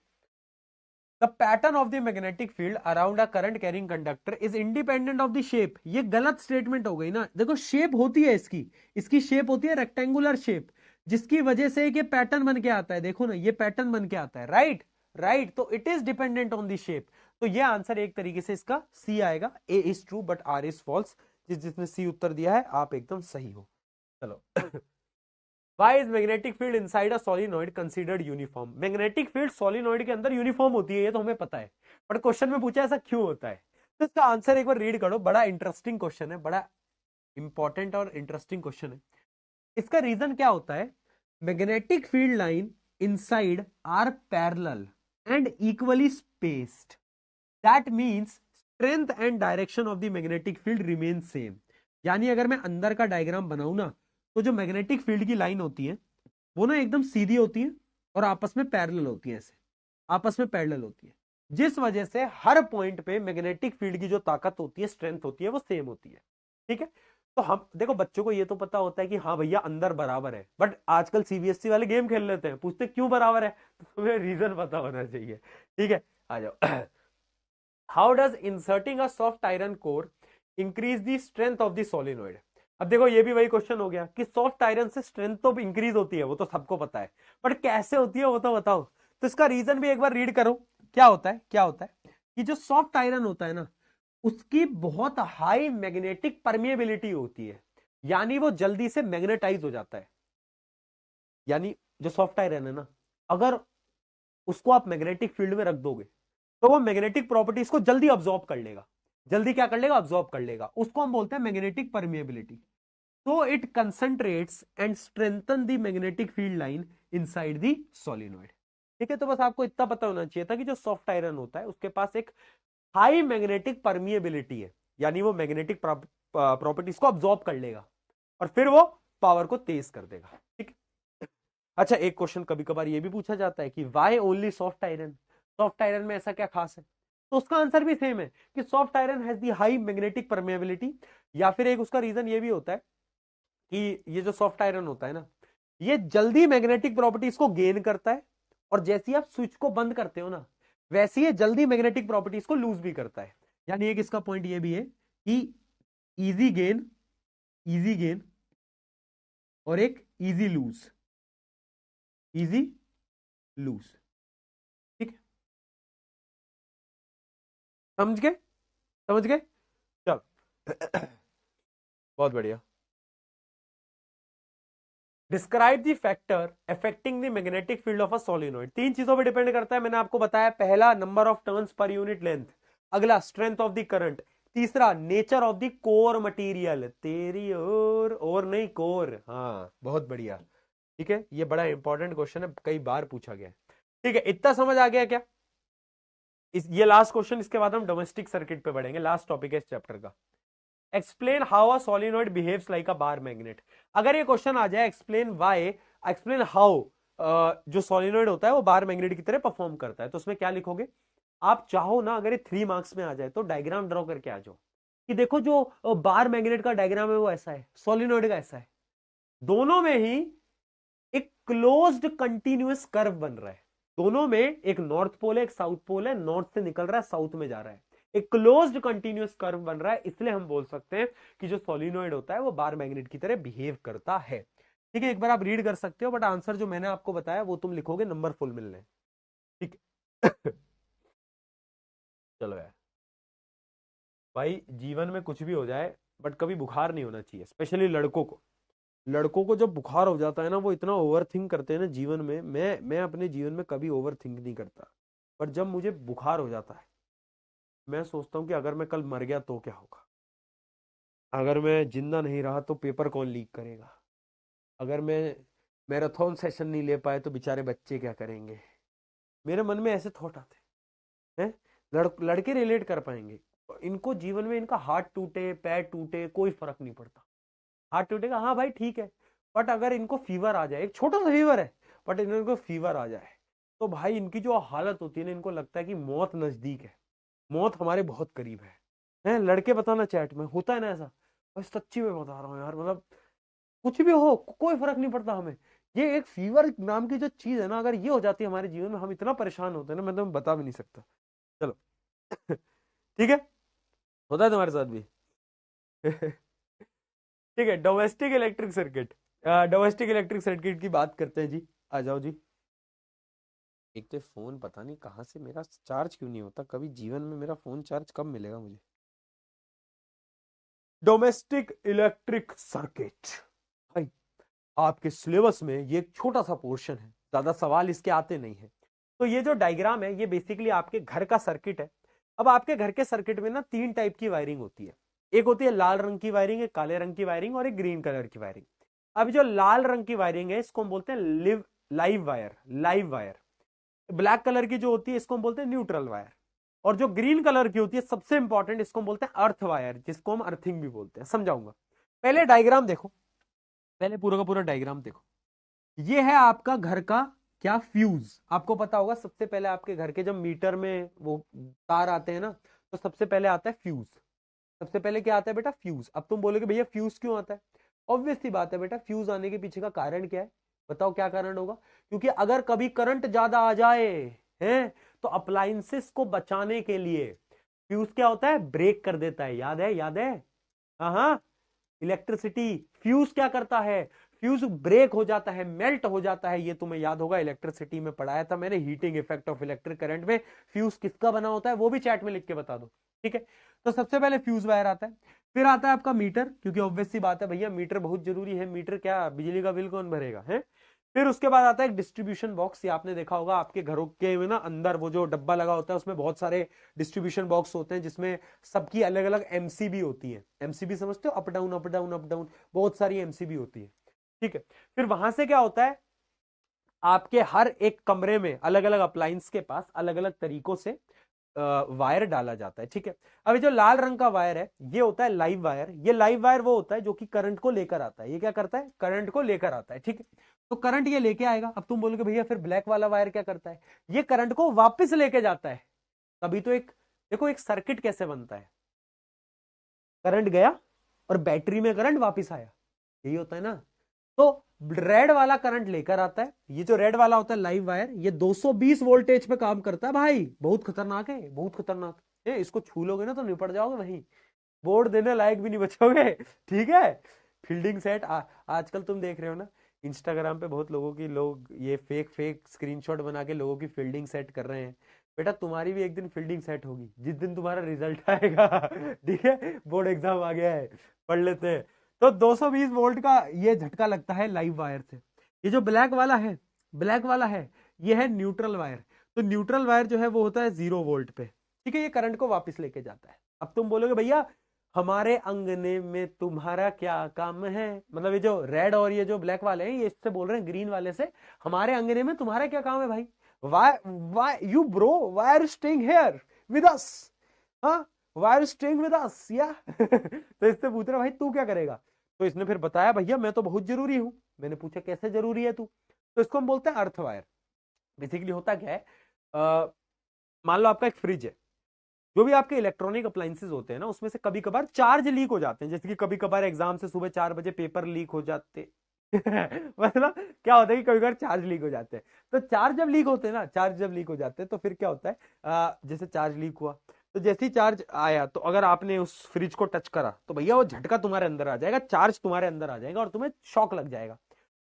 The pattern of the magnetic field around a current carrying conductor is independent of the shape. ये गलत स्टेटमेंट हो गई ना। देखो शेप होती है इसकी, इसकी शेप होती है रेक्टेंगुलर शेप, जिसकी वजह से ये पैटर्न बन के आता है। देखो ना, ये पैटर्न बन के आता है, राइट? राइट, तो it is dependent on the shape. तो ये आंसर एक तरीके से इसका सी आएगा। A is true but R is false. जिसने सी उत्तर दिया है आप एकदम सही हो। चलो Why is magnetic field inside a solenoid considered uniform? Magnetic field solenoid के अंदर यूनिफॉर्म होती है, ये तो हमें पता है, बट क्वेश्चन में पूछा ऐसा क्यों होता है। तो इसका आंसर एक बार रीड करो, बड़ा इंटरेस्टिंग क्वेश्चन है, बड़ा इंपॉर्टेंट और इंटरेस्टिंग क्वेश्चन है। इसका रीजन क्या होता है? Magnetic field line inside are parallel and equally spaced, that means strength and direction of the magnetic field remain same. यानी अगर मैं अंदर का डायग्राम बनाऊं ना, तो जो मैग्नेटिक फील्ड की लाइन होती है वो ना एकदम सीधी होती है और आपस में पैरेलल होती है, ऐसे आपस में पैरेलल होती है, जिस वजह से हर पॉइंट पे मैग्नेटिक फील्ड की जो ताकत होती है, स्ट्रेंथ होती है, वो सेम होती है। ठीक है, तो हम देखो बच्चों को ये तो पता होता है कि हाँ भैया अंदर बराबर है, बट आजकल सीबीएसई वाले गेम खेल लेते हैं, पूछते क्यों बराबर है, तो तुम्हें रीजन पता होना चाहिए। ठीक है, आ जाओ। How does inserting a soft iron core increase the strength of the solenoid? अब देखो ये भी वही क्वेश्चन हो गया कि सॉफ्ट आयरन से स्ट्रेंथ तो इंक्रीज होती है, वो तो सबको पता है, बट कैसे होती है वो तो बताओ। तो इसका रीजन भी एक बार रीड करो। क्या होता है, क्या होता है कि जो सॉफ्ट आयरन होता है ना, उसकी बहुत हाई मैग्नेटिक परमिएबिलिटी होती है, यानी वो जल्दी से मैग्नेटाइज हो जाता है। यानी जो सॉफ्ट आयरन है ना, अगर उसको आप मैग्नेटिक फील्ड में रख दोगे तो वो मैग्नेटिक प्रॉपर्टीज को जल्दी ऑब्जॉर्ब कर लेगा। जल्दी क्या कर लेगा? ऑब्जॉर्ब कर लेगा। उसको हम बोलते हैं मैग्नेटिक परमिएबिलिटी। तो it concentrates and strengthen the magnetic field line inside the solenoid. ठीक है, तो बस आपको इतना पता होना चाहिए था कि जो सॉफ्ट आयरन होता है उसके पास एक हाई मैग्नेटिक परमिएबिलिटी है, यानी वो मैग्नेटिक प्रॉपर्टीज को ऑब्जॉर्ब कर लेगा और फिर वो पावर को तेज कर देगा। ठीक है, अच्छा एक क्वेश्चन कभी कभार ये भी पूछा जाता है कि why only soft iron? Soft iron में ऐसा क्या खास है? तो उसका आंसर भी सेम है कि soft iron has the high magnetic permeability. या फिर एक उसका रीजन ये भी होता है कि ये जो सॉफ्ट आयरन होता है ना, ये जल्दी मैग्नेटिक प्रॉपर्टीज को गेन करता है, और जैसे ही आप स्विच को बंद करते हो ना, वैसे ही जल्दी मैग्नेटिक प्रॉपर्टीज को लूज भी करता है। यानी एक इसका पॉइंट ये भी है कि इजी गेन, इजी गेन और एक इजी लूज, इजी लूज। ठीक है, समझ गए? समझ गए? चल बहुत बढ़िया। Describe the factor affecting the magnetic field of a solenoid. तीन चीजों पे डिपेंड करता है, मैंने आपको बताया। पहला number of turns per unit length, अगला स्ट्रेंथ ऑफ द करंट, तीसरा nature of the core material. तेरी और नहीं कोर, हाँ बहुत बढ़िया। ठीक है, ये बड़ा इंपॉर्टेंट क्वेश्चन है, कई बार पूछा गया है। ठीक है, इतना समझ आ गया क्या? ये लास्ट क्वेश्चन, इसके बाद हम डोमेस्टिक सर्किट पे बढ़ेंगे, लास्ट टॉपिक है इस चैप्टर का। Explain how a solenoid behaves like a bar magnet. अगर ये क्वेश्चन आ जाए एक्सप्लेन व्हाई, एक्सप्लेन हाउ जो सोलिनॉइड होता है वो बार मैग्नेट की तरह परफॉर्म करता है, तो उसमें क्या लिखोगे? आप चाहो ना, अगर ये 3 मार्क्स में आ जाए तो डायग्राम ड्रॉ करके आ जाओ कि देखो जो बार मैग्नेट का डायग्राम है वो ऐसा है, सोलिनॉइड का ऐसा है, दोनों में ही एक क्लोज्ड कंटिन्यूअस कर्व बन रहा है। दोनों में एक नॉर्थ पोल है, एक साउथ पोल है, नॉर्थ से निकल रहा है, साउथ में जा रहा है, एक क्लोज्ड कंटिन्यूअस कर्व बन रहा है। इसलिए हम बोल सकते हैं कि जो सोलिनॉइड होता है वो बार मैग्नेट की तरह बिहेव करता है। ठीक है, एक बार आप रीड कर सकते हो, बट आंसर जो मैंने आपको बताया वो तुम लिखोगे नंबर फुल मिलने। ठीक है चलो यार भाई, जीवन में कुछ भी हो जाए बट कभी बुखार नहीं होना चाहिए, स्पेशली लड़कों को। लड़कों को जब बुखार हो जाता है ना, वो इतना ओवर थिंक करते हैं ना जीवन में। मैं अपने जीवन में कभी ओवर थिंक नहीं करता, पर जब मुझे बुखार हो जाता है मैं सोचता हूँ कि अगर मैं कल मर गया तो क्या होगा। अगर मैं जिंदा नहीं रहा तो पेपर कौन लीक करेगा? अगर मैं मैराथन सेशन नहीं ले पाए तो बेचारे बच्चे क्या करेंगे? मेरे मन में ऐसे थॉट आते हैं। लड़के रिलेट कर पाएंगे। इनको जीवन में इनका हाथ टूटे पैर टूटे कोई फर्क नहीं पड़ता। हाथ टूटेगा, हाँ भाई ठीक है। बट अगर इनको फीवर आ जाए, एक छोटा सा फीवर है, बट इनको फीवर आ जाए, तो भाई इनकी जो हालत होती है ना, इनको लगता है कि मौत नजदीक है, मौत हमारे बहुत करीब है। हैं लड़के बताना चैट में, होता है ना ऐसा? बस सच्ची में बता रहा हूँ यार, मतलब कुछ भी हो कोई फर्क नहीं पड़ता हमें। ये एक फीवर नाम की जो चीज है ना, अगर ये हो जाती है हमारे जीवन में, हम इतना परेशान होते हैं ना, मैं तुम्हें बता भी नहीं सकता। चलो ठीक है, होता है तुम्हारे साथ भी ठीक है, domestic electric circuit. Domestic electric circuit की बात करते हैं जी। आ जाओ जी। एक तो फोन पता नहीं कहाँ से मेरा चार्ज क्यों नहीं होता, कभी जीवन में मेरा फोन चार्ज कब मिलेगा मुझे? डोमेस्टिक इलेक्ट्रिक सर्किट, भाई आपके सिलेबस में ये एक छोटा सा पोर्शन है, ज्यादा सवाल इसके आते नहीं है। तो ये जो डायग्राम है ये बेसिकली आपके घर का सर्किट है। अब आपके घर के सर्किट में ना 3 टाइप की वायरिंग होती है। एक होती है लाल रंग की वायरिंग, एक काले रंग की वायरिंग और एक ग्रीन कलर की वायरिंग। अब जो लाल रंग की वायरिंग है इसको हम बोलते हैं live wire, live wire. Black colour की जो होती है इसको हम बोलते हैं न्यूट्रल वायर। और जो ग्रीन कलर की होती है सबसे इंपॉर्टेंट, इसको हम बोलते हैं अर्थ वायर, जिसको हम अर्थिंग भी बोलते हैं। समझाऊंगा, पहले डायग्राम देखो, पहले पूरा का पूरा डायग्राम देखो। ये है आपका घर का क्या, फ्यूज। आपको पता होगा सबसे पहले आपके घर के जब मीटर में वो तार आते हैं ना, तो सबसे पहले आता है फ्यूज। सबसे पहले क्या आता है बेटा? फ्यूज। अब तुम बोलोगे भैया फ्यूज क्यों आता है? ऑब्वियस सी बात है बेटा, फ्यूज आने के पीछे का कारण क्या है? बताओ क्या कारण होगा? क्योंकि अगर कभी करंट ज्यादा आ जाए हैं, तो अप्लायंसेस को बचाने के लिए फ्यूज क्या होता है? ब्रेक कर देता है। याद है? याद है? हाँ हाँ, इलेक्ट्रिसिटी, फ्यूज क्या करता है? फ्यूज ब्रेक हो जाता है, मेल्ट हो जाता है। ये तुम्हें याद होगा, इलेक्ट्रिसिटी में पढ़ाया था मैंने, heating effect of electric current में फ्यूज किसका बना होता है वो भी चैट में लिख के बता दो। ठीक है, तो सबसे पहले फ्यूज वायर आता है। फिर आता है आपका मीटर, क्योंकि ऑब्वियस सी बात है भैया मीटर बहुत जरूरी है। मीटर क्या, बिजली का बिल कौन भरेगा है? फिर उसके बाद आता है एक डिस्ट्रीब्यूशन बॉक्स। ये आपने देखा होगा आपके घरों के में ना, अंदर वो जो डब्बा लगा होता है उसमें बहुत सारे डिस्ट्रीब्यूशन बॉक्स होते हैं, जिसमें सबकी अलग अलग एमसीबी होती है। एमसीबी समझते हो? Up down up down up down, बहुत सारी एमसीबी होती है। ठीक है, फिर वहां से क्या होता है, आपके हर एक कमरे में अलग अलग अप्लायंस के पास अलग अलग तरीकों से वायर डाला जाता है। ठीक है, अब ये जो लाल रंग का वायर है ये होता है लाइव वायर। ये लाइव वायर वो होता है जो कि करंट को लेकर आता है। ये क्या करता है? करंट को लेकर आता है। ठीक है, तो करंट ये लेके आएगा। अब तुम बोलोगे भैया फिर ब्लैक वाला वायर क्या करता है? ये करंट को वापस लेके जाता है। तभी तो एक, देखो एक सर्किट कैसे बनता है, करंट गया और बैटरी में करंट वापस आया, यही होता है ना। तो रेड वाला करंट लेकर आता है। ये जो रेड वाला होता है लाइव वायर, ये 220 वोल्टेज पे काम करता है भाई। बहुत खतरनाक है, बहुत खतरनाक है। इसको छू लोगे ना तो निपट जाओगे वहीं, बोर्ड देने लायक भी नहीं बचोगे। ठीक है, फील्डिंग सेट आजकल तुम देख रहे हो ना इंस्टाग्राम पे, बहुत लोगों की, लोग ये फेक फेक स्क्रीनशॉट बना के लोगों की फील्डिंग सेट कर रहे हैं। बेटा तुम्हारी भी एक दिन फील्डिंग सेट होगी, जिस दिन तुम्हारा रिजल्ट आएगा। ठीक है, बोर्ड एग्जाम आ गया है, पढ़ लेते हैं। तो 220 वोल्ट का ये झटका लगता है लाइव वायर से। ये जो ब्लैक वाला है, ब्लैक वाला है, ये है न्यूट्रल वायर। तो न्यूट्रल वायर जो है वो होता है 0 वोल्ट पे। ठीक है, ये करंट को वापस लेके जाता है। अब तुम बोलोगे भैया हमारे अंगने में तुम्हारा क्या काम है? मतलब ये जो रेड और ये जो ब्लैक वाले हैं, ये इससे बोल रहे हैं ग्रीन वाले से, हमारे अंगने में तुम्हारा क्या काम है भाई? Why you bro, why are staying here with us? हाँ, why are staying with us या? तो इससे पूछ रहा भाई तू क्या करेगा? तो इसने फिर बताया भैया मैं तो बहुत जरूरी हूं। मैंने पूछा कैसे जरूरी है तू? तो इसको हम बोलते हैं अर्थ वायर। बेसिकली होता क्या है, मान लो आपका एक फ्रिज है। जो भी आपके इलेक्ट्रॉनिक अप्लायंसेस होते हैं ना, उसमें से कभी कभार चार्ज लीक हो जाते हैं। जैसे कि कभी कभार एग्जाम से सुबह 4 बजे पेपर लीक हो जाते मतलब क्या होता है कि कभी कभार चार्ज लीक हो जाते हैं। तो चार्ज जब लीक होते हैं ना, चार्ज जब लीक हो जाते हैं तो फिर क्या होता है, जैसे चार्ज लीक हुआ तो जैसे ही चार्ज आया, तो अगर आपने उस फ्रिज को टच करा तो भैया वो झटका तुम्हारे अंदर आ जाएगा, चार्ज तुम्हारे अंदर आ जाएगा और तुम्हें शॉक लग जाएगा।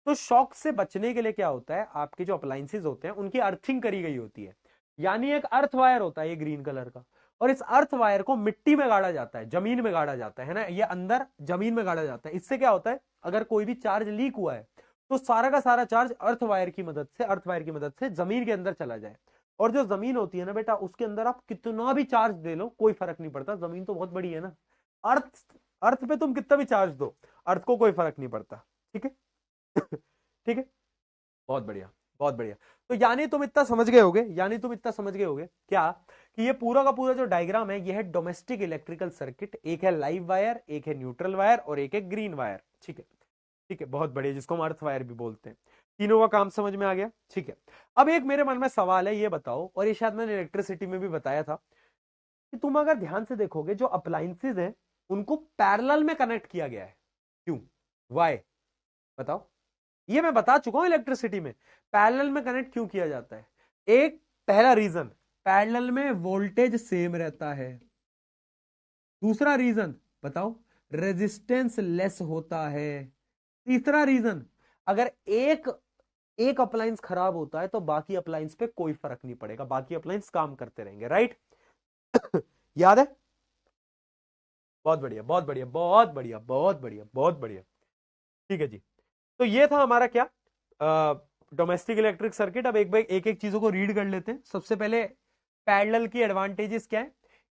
तो शॉक से बचने के लिए क्या होता है, आपके जो अप्लायंसेस होते हैं उनकी अर्थिंग करी गई होती है। यानी एक अर्थ वायर होता है ये ग्रीन कलर का, और इस अर्थ वायर को मिट्टी में गाड़ा जाता है, जमीन में गाड़ा जाता है ना, ये अंदर जमीन में गाड़ा जाता है। इससे क्या होता है, अगर कोई भी चार्ज लीक हुआ है तो सारा का सारा चार्ज अर्थ वायर की मदद से, अर्थ वायर की मदद से जमीन के अंदर चला जाए। और जो जमीन होती है ना बेटा, उसके अंदर आप कितना भी चार्ज दे लो कोई फर्क नहीं पड़ता, जमीन तो बहुत बड़ी है ना। अर्थ अर्थ पे तुम कितना भी चार्ज दो, अर्थ को कोई फर्क नहीं पड़ता। ठीक है ठीक है, बहुत बढ़िया बहुत बढ़िया। तो यानी तुम इतना समझ गए होगे, यानी तुम इतना समझ गए होगे क्या, कि ये पूरा का पूरा जो डायग्राम है ये है डोमेस्टिक इलेक्ट्रिकल सर्किट। एक है लाइव वायर, एक है न्यूट्रल वायर और एक है ग्रीन वायर। ठीक है, ठीक है, बहुत बढ़िया, जिसको हम अर्थ वायर भी बोलते हैं। तीनों का काम समझ में आ गया। ठीक है, अब एक मेरे मन में सवाल है, ये बताओ, और ये शायद मैंने इलेक्ट्रिसिटी में भी बताया था, कि तुम अगर ध्यान से देखोगे जो अप्लायंसेज हैं उनको पैरेलल में कनेक्ट किया गया है, क्यों, वाई, बताओ। ये मैं बता चुका हूं इलेक्ट्रिसिटी में पैरेलल में कनेक्ट क्यों किया जाता है। एक पहला रीजन, पैरेलल में वोल्टेज सेम रहता है। दूसरा रीजन बताओ, रेजिस्टेंस लेस होता है। तीसरा रीजन, अगर एक एक अप्लायंस खराब होता है तो बाकी अप्लायंस पे कोई फर्क नहीं पड़ेगा, बाकी अप्लायंस काम करते रहेंगे, राइट याद है, बहुत बढ़िया बहुत बढ़िया बहुत बढ़िया बहुत बढ़िया बहुत बढ़िया। ठीक है जी, तो ये था हमारा क्या, डोमेस्टिक इलेक्ट्रिक सर्किट। अब एक एक चीजों को रीड कर लेते हैं। सबसे पहले पैरेलल की एडवांटेजेस क्या है,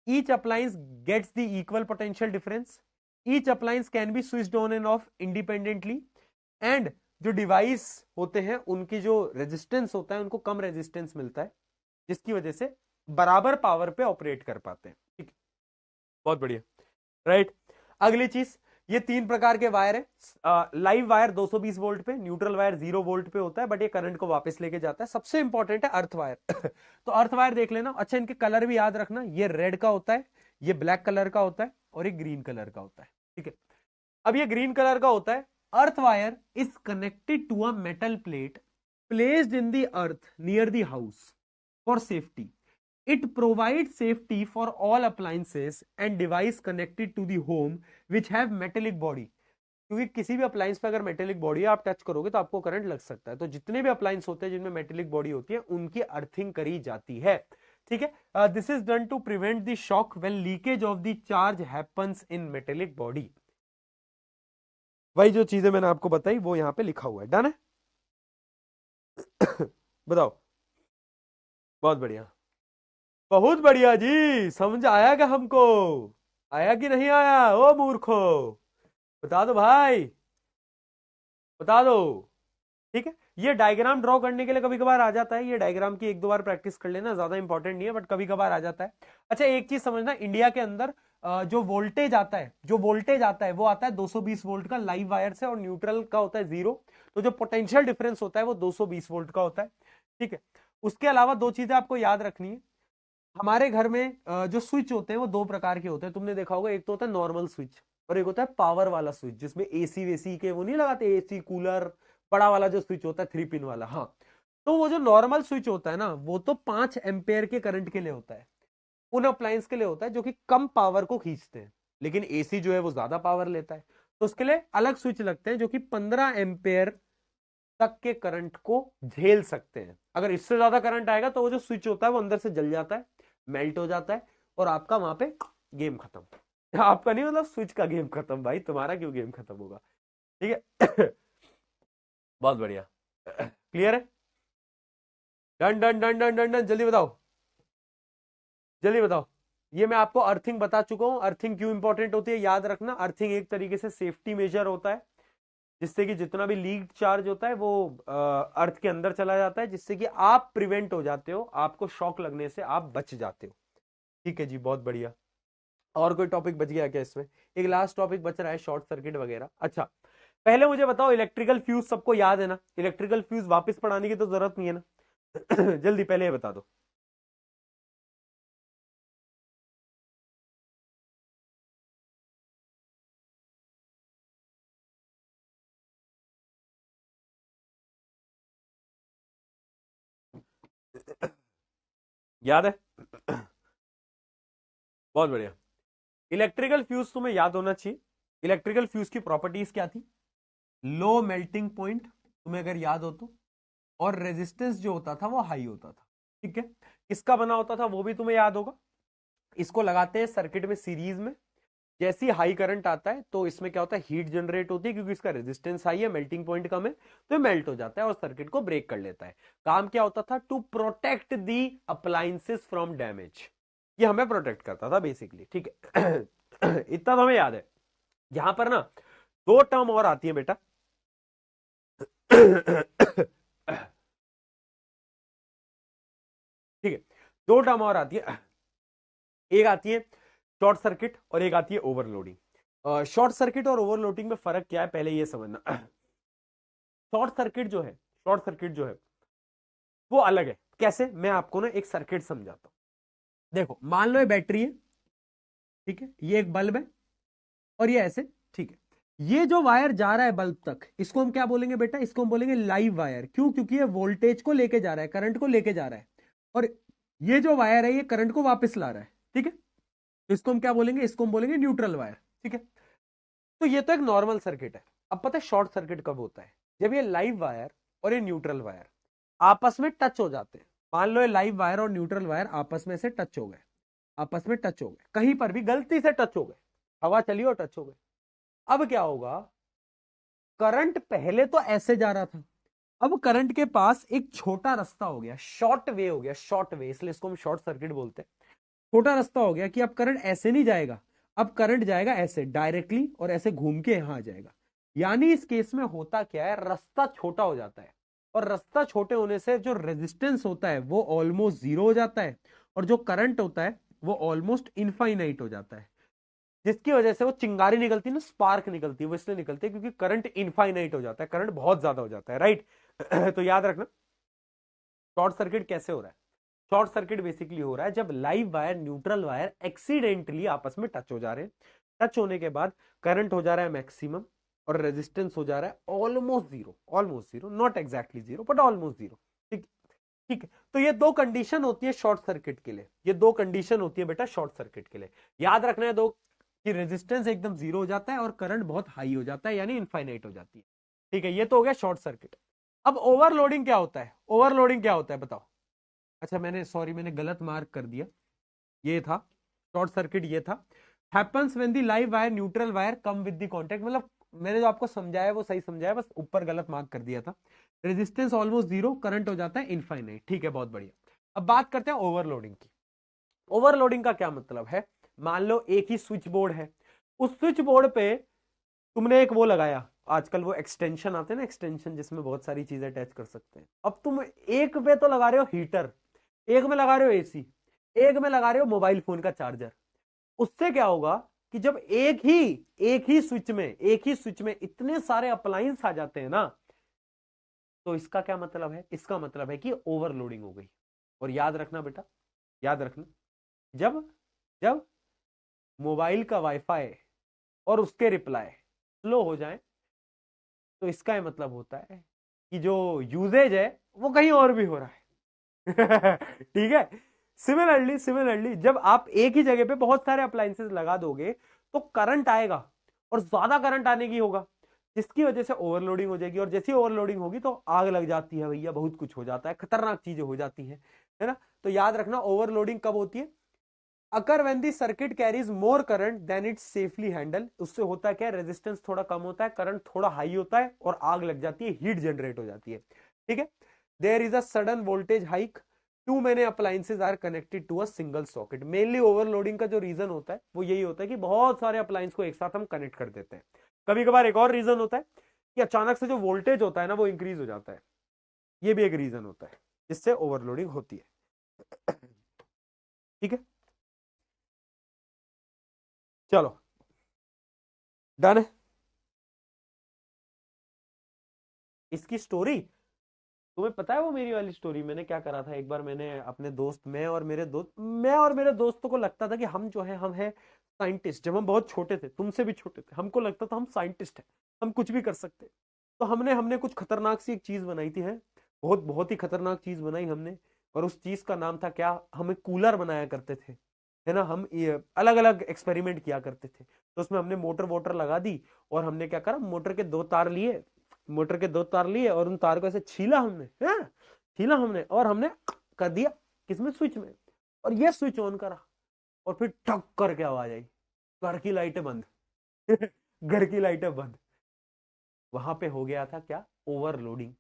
each appliance gets the equal potential difference, each appliance can be switched on and off independently, and जो डिवाइस होते हैं उनकी जो रेजिस्टेंस होता है उनको कम रेजिस्टेंस मिलता है, जिसकी वजह से बराबर पावर पे ऑपरेट कर पाते हैं। ठीक, बहुत बढ़िया, राइट। अगली चीज, ये तीन प्रकार के वायर है। लाइव वायर 220 वोल्ट पे, न्यूट्रल वायर 0 वोल्ट पे होता है, बट ये करंट को वापस लेके जाता है। सबसे इंपॉर्टेंट है अर्थ वायर तो अर्थ वायर देख लेना। अच्छा, इनके कलर भी याद रखना, ये रेड का होता है, ये ब्लैक कलर का होता है और ये ग्रीन कलर का होता है। ठीक है, अब ये ग्रीन कलर का होता है, earth wire is connected to a metal plate placed in the earth near the house for safety. It provides safety for all appliances and device connected to the home which have metallic body. क्योंकि किसी भी appliance पे अगर metallic body है, आप touch करोगे तो आपको करंट लग सकता है। तो जितने भी अप्लायंस होते हैं जिनमें मेटेलिक बॉडी होती है उनकी अर्थिंग करी जाती है। ठीक है, this is done to prevent the shock when leakage of the charge happens in metallic body. वही जो चीजें मैंने आपको बताई वो यहां पे लिखा हुआ है, डन है बताओ, बहुत बढ़िया बहुत बढ़िया जी, समझ आया क्या हमको, आया कि नहीं आया, ओ मूर्खो, बता दो भाई, बता दो। ठीक है, ये डायग्राम ड्रॉ करने के लिए कभी कभार आ जाता है, ये डायग्राम की एक दो बार प्रैक्टिस कर लेना, ज्यादा इंपॉर्टेंट नहीं है बट कभी कभार आ जाता है। अच्छा, एक चीज समझना, इंडिया के अंदर जो वोल्टेज आता है, वो आता है 220 वोल्ट का लाइव वायर से, और न्यूट्रल का होता है 0। तो जो पोटेंशियल डिफरेंस होता है वो 220 वोल्ट का होता है। ठीक है, उसके अलावा दो चीजें आपको याद रखनी है। हमारे घर में जो स्विच होते हैं वो दो प्रकार के होते हैं, तुमने देखा होगा, एक तो होता है नॉर्मल स्विच और एक होता है पावर वाला स्विच, जिसमें एसी वेसी के वो नहीं लगाते, एसी कूलर, बड़ा वाला जो स्विच होता है 3 पिन वाला। हाँ, तो वो जो नॉर्मल स्विच होता है ना, वो तो 5 एम्पेयर के करंट के लिए होता है, उन अप्लायंस के लिए होता है जो कि कम पावर को खींचते हैं। लेकिन एसी जो है वो ज्यादा पावर लेता है, तो उसके लिए अलग स्विच लगते हैं जो कि 15 एम्पेयर तक के करंट को झेल सकते हैं। अगर इससे ज्यादा करंट आएगा तो वो जो स्विच होता है वो अंदर से जल जाता है, मेल्ट हो जाता है, और आपका वहां पे गेम खत्म। आपका नहीं, मतलब स्विच का गेम खत्म, भाई तुम्हारा क्यों गेम खत्म होगा। ठीक है बहुत बढ़िया, क्लियर है, done done done done done done, जल्दी बताओ जल्दी बताओ। ये मैं आपको अर्थिंग बता चुका हूं, अर्थिंग क्यों इंपॉर्टेंट होती है याद रखना। अर्थिंग एक तरीके से सेफ्टी मेजर होता है, जिससे कि जितना भी लीक चार्ज होता है वो अर्थ के अंदर चला जाता है, जिससे कि आप प्रिवेंट हो जाते हो, आपको शॉक लगने से आप बच जाते हो। ठीक है जी, बहुत बढ़िया। और कोई टॉपिक बच गया क्या इसमें, एक लास्ट टॉपिक बच रहा है, शॉर्ट सर्किट वगैरह। अच्छा, पहले मुझे बताओ, इलेक्ट्रिकल फ्यूज सबको याद है ना, इलेक्ट्रिकल फ्यूज वापस पढ़ाने की तो जरूरत नहीं है ना जल्दी पहले ये बता दो। याद है बहुत बढ़िया। इलेक्ट्रिकल फ्यूज तुम्हें याद होना चाहिए। इलेक्ट्रिकल फ्यूज की प्रॉपर्टीज क्या थी, लो मेल्टिंग पॉइंट, तुम्हें अगर याद हो तो, और रेजिस्टेंस जो होता था वो हाई होता था। ठीक है, किसका बना होता था वो भी तुम्हें याद होगा। इसको लगाते हैं सर्किट में सीरीज में, जैसे ही हाई करंट आता है तो इसमें क्या होता है, हीट जनरेट होती है, क्योंकि इसका रेजिस्टेंस हाई है, मेल्टिंग पॉइंट कम है, तो मेल्ट हो जाता है और सर्किट को ब्रेक कर लेता है। काम क्या होता था, to protect the appliances from damage, ये हमें प्रोटेक्ट करता था बेसिकली। ठीक है इतना तो हमें याद है। यहां पर ना दो टर्म और आती है बेटा। ठीक है, दो टर्म और आती है। एक आती है शॉर्ट सर्किट और एक आती है ओवरलोडिंग। शॉर्ट सर्किट और ओवरलोडिंग में फर्क क्या है पहले ये समझना। शॉर्ट सर्किट जो है वो अलग है। कैसे, मैं आपको ना एक सर्किट समझाता हूं। देखो मान लो ये बैटरी है, ठीक है, ये एक बल्ब है और ये ऐसे, ठीक है। ये जो वायर जा रहा है बल्ब तक, इसको हम क्या बोलेंगे बेटा? इसको हम बोलेंगे लाइव वायर। क्यों? क्योंकि ये वोल्टेज को लेके जा रहा है, करंट को लेके जा रहा है, और ये जो वायर है ये करंट को वापस ला रहा है, ठीक है। तो इसको हम क्या बोलेंगे? इसको हम बोलेंगे न्यूट्रल वायर, ठीक है। तो ये तो एक नॉर्मल सर्किट है। अब पता है शॉर्ट सर्किट कब होता है? जब ये लाइव वायर और ये न्यूट्रल वायर आपस में टच हो जाते हैं। मान लो ये लाइव वायर और न्यूट्रल वायर आपस में से टच हो गए, आपस में टच हो गए, कहीं पर भी गलती से टच हो गए, हवा चली और टच हो गए। अब क्या होगा? करंट पहले तो ऐसे जा रहा था, अब करंट के पास एक छोटा रास्ता हो गया, शॉर्ट वे हो गया, शॉर्ट वे, इसलिए इसको हम शॉर्ट सर्किट बोलते हैं। छोटा रास्ता हो गया कि अब करंट ऐसे नहीं जाएगा, अब करंट जाएगा ऐसे डायरेक्टली और ऐसे घूम के यहां आ जाएगा। यानी इस केस में होता क्या है? रास्ता छोटा हो जाता है, और रास्ता छोटे होने से जो रेजिस्टेंस होता है वो ऑलमोस्ट जीरो हो जाता है, और जो करंट होता है वो ऑलमोस्ट इनफाइनाइट हो जाता है। जिसकी वजह से वो चिंगारी निकलती है ना, स्पार्क निकलती है, वो इसलिए निकलती है क्योंकि करंट इनफाइनाइट हो जाता है, करंट बहुत ज्यादा हो जाता है, राइट। तो याद रखना शॉर्ट सर्किट कैसे हो रहा है। शॉर्ट सर्किट बेसिकली हो रहा है जब live wire neutral wire accidentally आपस में टच हो जा रहे हैं। टच होने के बाद करंट हो जा रहा है मैक्सिमम, और रेजिस्टेंस हो जा रहा है almost zero, almost zero, not exactly zero but almost zero. ठीक, ठीक है। तो ये दो कंडीशन होती है शॉर्ट सर्किट के लिए, ये दो कंडीशन होती है बेटा शॉर्ट सर्किट के लिए। याद रखना है दो, कि रेजिस्टेंस एकदम जीरो हो जाता है और करंट बहुत हाई हो जाता है, यानी इनफाइनाइट हो जाती है। ठीक है, ये तो हो गया शॉर्ट सर्किट। अब ओवरलोडिंग क्या होता है? ओवरलोडिंग क्या होता है बताओ? अच्छा मैंने, सॉरी, मैंने गलत मार्क कर दिया, ये था शॉर्ट सर्किट, ये था happens when the live wire neutral wire come with the contact. मतलब मैंने जो आपको समझाया वो सही समझाया, बस ऊपर गलत मार्क कर दिया था। रेजिस्टेंस ऑलमोस्ट जीरो, करंट हो जाता है इनफाइनाइट। ठीक है, बहुत बढ़िया। अब बात करते हैं ओवरलोडिंग की। ओवरलोडिंग का क्या मतलब है? मान लो एक ही स्विच बोर्ड है, उस स्विच बोर्ड पे तुमने एक वो लगाया, आजकल वो एक्सटेंशन आते हैं ना, एक्सटेंशन जिसमें बहुत सारी चीजें अटैच कर सकते हैं। अब तुम एक पे तो लगा रहे हो हीटर, एक में लगा रहे हो एसी, एक में लगा रहे हो मोबाइल फोन का चार्जर। उससे क्या होगा कि जब एक ही स्विच में इतने सारे अप्लायंस आ जाते हैं ना, तो इसका क्या मतलब है? इसका मतलब है कि ओवरलोडिंग हो गई। और याद रखना बेटा, याद रखना, जब जब मोबाइल का वाईफाई और उसके रिप्लाई स्लो हो जाए, तो इसका मतलब होता है कि जो यूजेज है वो कहीं और भी हो रहा है। ठीक है। सिमिलरली जब आप एक ही जगह पे बहुत सारे अप्लायंसेस लगा दोगे, तो करंट आएगा और ज्यादा करंट आने की होगा, जिसकी वजह से ओवरलोडिंग हो जाएगी, और जैसी ओवरलोडिंग होगी तो आग लग जाती है भैया, बहुत कुछ हो जाता है, खतरनाक चीजें हो जाती है ना। तो याद रखना ओवरलोडिंग कब होती है? Occur when the circuit carries more current than it safely handle. उससे होता है क्या? रेजिस्टेंस थोड़ा कम होता है, करंट थोड़ा हाई होता है, और आग लग जाती है, हीट जनरेट हो जाती है। ठीक है। There is a sudden voltage hike, too many appliances are connected to a single socket. Mainly overloading का जो रीजन होता है वो यही होता है कि बहुत सारे अप्लायंस को एक साथ हम कनेक्ट कर देते हैं। कभी कभार एक और रीजन होता है कि अचानक से जो वोल्टेज होता है ना वो इंक्रीज हो जाता है, ये भी एक रीजन होता है जिससे ओवरलोडिंग होती है। ठीक है, चलो डन है। इसकी स्टोरी तुम्हें पता है, वो मेरी वाली स्टोरी, मैंने क्या करा था एक बार, मैंने अपने दोस्त, मैं और मेरे दोस्तों को लगता था कि हम जो है हम है साइंटिस्ट। जब हम बहुत छोटे थे, तुमसे भी छोटे थे, हमको लगता था हम साइंटिस्ट हैं, हम कुछ भी कर सकते हैं। तो हमने हमने कुछ खतरनाक सी एक चीज बनाई थी, है बहुत बहुत ही खतरनाक चीज बनाई हमने। और उस चीज का नाम था क्या? हमें कूलर बनाया करते थे, है ना। हम अलग अलग एक्सपेरिमेंट किया करते थे। तो उसमें हमने मोटर वोटर लगा दी, और हमने क्या करा, मोटर के दो तार लिए और उन तार को ऐसे छीला हमने, है छीला हमने, और हमने कर दिया किसमें? स्विच में। और ये स्विच ऑन करा, और फिर ठक करके आवाज आई, घर की लाइटें बंद। घर की लाइटें बंद। वहां पे हो गया था क्या? ओवरलोडिंग।